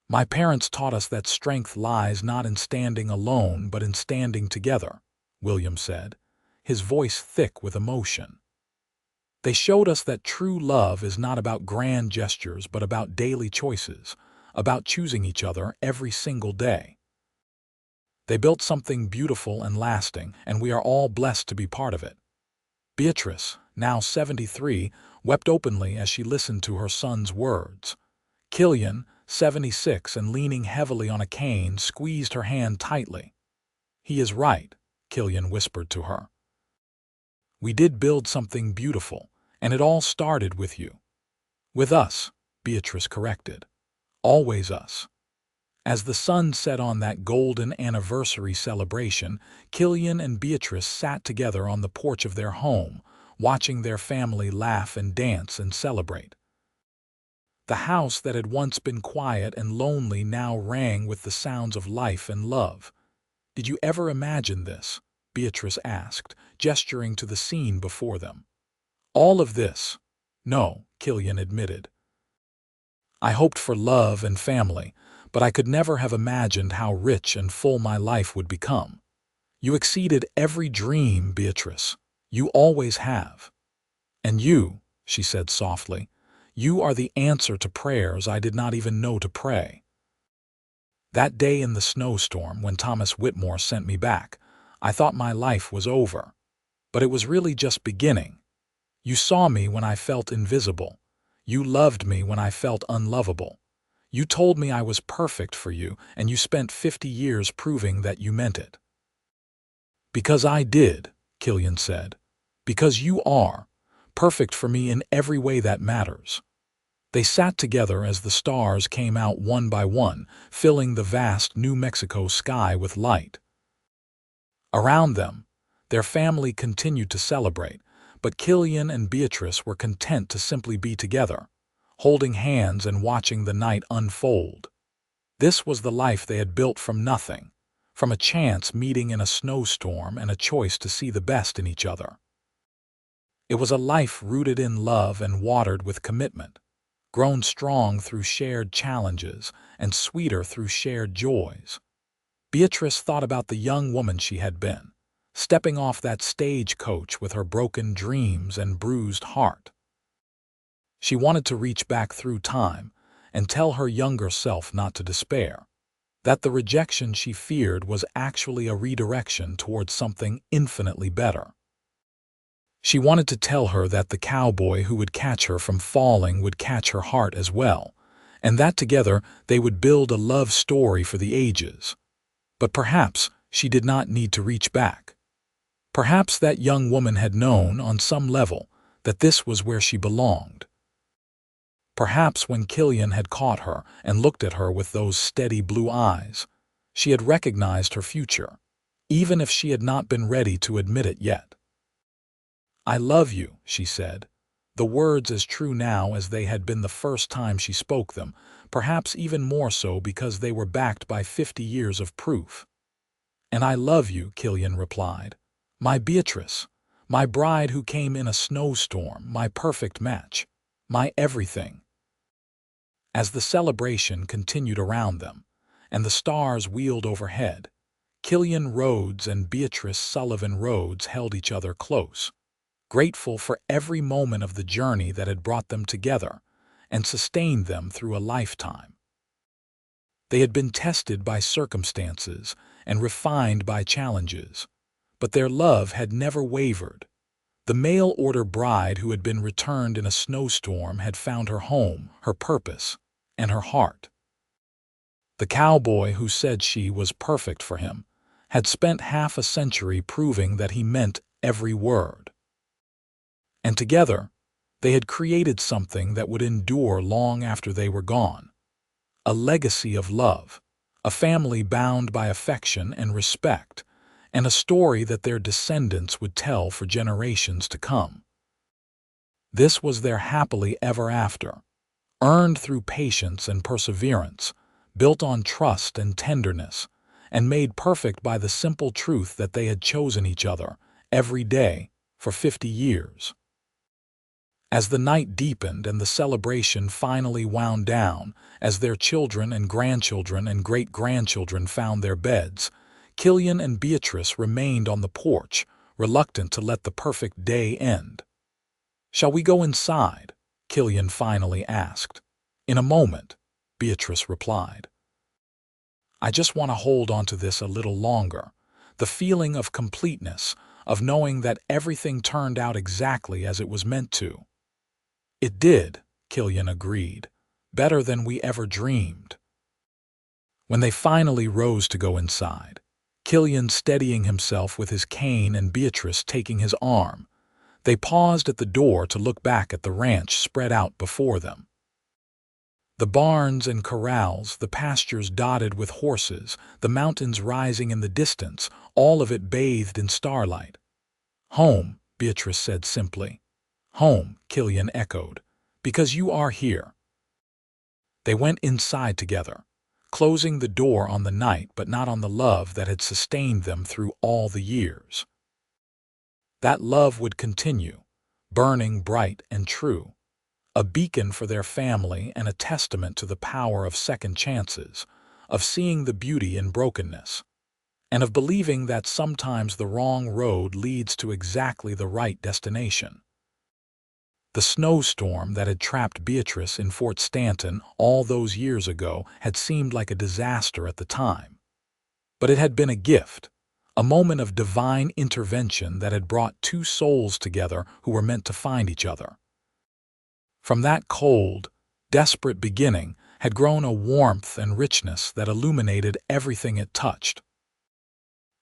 "My parents taught us that strength lies not in standing alone but in standing together," William said. his voice thick with emotion. They showed us that true love is not about grand gestures but about daily choices, about choosing each other every single day. They built something beautiful and lasting, and we are all blessed to be part of it. Beatrice, now 73, wept openly as she listened to her son's words. Killian, 76 and leaning heavily on a cane, squeezed her hand tightly. "He is right," Killian whispered to her. "We did build something beautiful, and it all started with you." "With us," Beatrice corrected. "Always us." As the sun set on that golden anniversary celebration, Killian and Beatrice sat together on the porch of their home, watching their family laugh and dance and celebrate. The house that had once been quiet and lonely now rang with the sounds of life and love. "Did you ever imagine this?" Beatrice asked, gesturing to the scene before them. "All of this?" "No," Killian admitted. "I hoped for love and family, but I could never have imagined how rich and full my life would become." "You exceeded every dream, Beatrice. You always have." "And you," she said softly, "you are the answer to prayers I did not even know to pray." That day in the snowstorm when Thomas Whitmore sent me back, I thought my life was over. But it was really just beginning. You saw me when I felt invisible. You loved me when I felt unlovable. You told me I was perfect for you, and you spent 50 years proving that you meant it. "Because I did," Killian said. "Because you are perfect for me in every way that matters." They sat together as the stars came out one by one, filling the vast New Mexico sky with light. Around them, their family continued to celebrate, but Killian and Beatrice were content to simply be together, holding hands and watching the night unfold. This was the life they had built from nothing, from a chance meeting in a snowstorm and a choice to see the best in each other. It was a life rooted in love and watered with commitment, grown strong through shared challenges and sweeter through shared joys. Beatrice thought about the young woman she had been, stepping off that stagecoach with her broken dreams and bruised heart. She wanted to reach back through time and tell her younger self not to despair, that the rejection she feared was actually a redirection towards something infinitely better. She wanted to tell her that the cowboy who would catch her from falling would catch her heart as well, and that together they would build a love story for the ages. But perhaps she did not need to reach back. Perhaps that young woman had known, on some level, that this was where she belonged. Perhaps when Killian had caught her and looked at her with those steady blue eyes, she had recognized her future, even if she had not been ready to admit it yet. "I love you," she said, the words as true now as they had been the first time she spoke them, perhaps even more so because they were backed by 50 years of proof. "And I love you," Killian replied, "my Beatrice, my bride who came in a snowstorm, my perfect match, my everything." As the celebration continued around them, and the stars wheeled overhead, Killian Rhodes and Beatrice Sullivan Rhodes held each other close, grateful for every moment of the journey that had brought them together and sustained them through a lifetime. They had been tested by circumstances and refined by challenges, but their love had never wavered. The mail-order bride who had been returned in a snowstorm had found her home, her purpose, and her heart. The cowboy who said she was perfect for him had spent half a century proving that he meant every word. And together, they had created something that would endure long after they were gone. A legacy of love, a family bound by affection and respect, and a story that their descendants would tell for generations to come. This was their happily ever after, earned through patience and perseverance, built on trust and tenderness, and made perfect by the simple truth that they had chosen each other every day for 50 years. As the night deepened and the celebration finally wound down, as their children and grandchildren and great-grandchildren found their beds, Killian and Beatrice remained on the porch, reluctant to let the perfect day end. "Shall we go inside?" Killian finally asked. "In a moment," Beatrice replied. "I just want to hold on to this a little longer. The feeling of completeness, of knowing that everything turned out exactly as it was meant to." "It did," Killian agreed. "Better than we ever dreamed." When they finally rose to go inside, Killian steadying himself with his cane and Beatrice taking his arm, they paused at the door to look back at the ranch spread out before them. The barns and corrals, the pastures dotted with horses, the mountains rising in the distance, all of it bathed in starlight. "Home," Beatrice said simply. "Home," Killian echoed, "because you are here." They went inside together, closing the door on the night but not on the love that had sustained them through all the years. That love would continue, burning bright and true, a beacon for their family and a testament to the power of second chances, of seeing the beauty in brokenness, and of believing that sometimes the wrong road leads to exactly the right destination. The snowstorm that had trapped Beatrice in Fort Stanton all those years ago had seemed like a disaster at the time. But it had been a gift, a moment of divine intervention that had brought two souls together who were meant to find each other. From that cold, desperate beginning had grown a warmth and richness that illuminated everything it touched.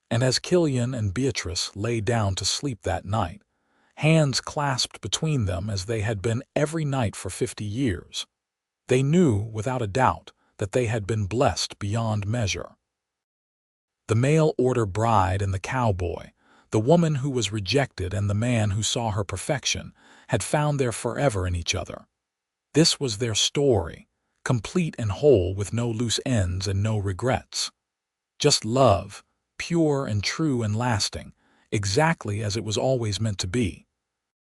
And as Killian and Beatrice lay down to sleep that night, hands clasped between them as they had been every night for 50 years, they knew without a doubt that they had been blessed beyond measure. The mail-order bride and the cowboy, the woman who was rejected and the man who saw her perfection, had found their forever in each other. This was their story, complete and whole with no loose ends and no regrets. Just love, pure and true and lasting, exactly as it was always meant to be.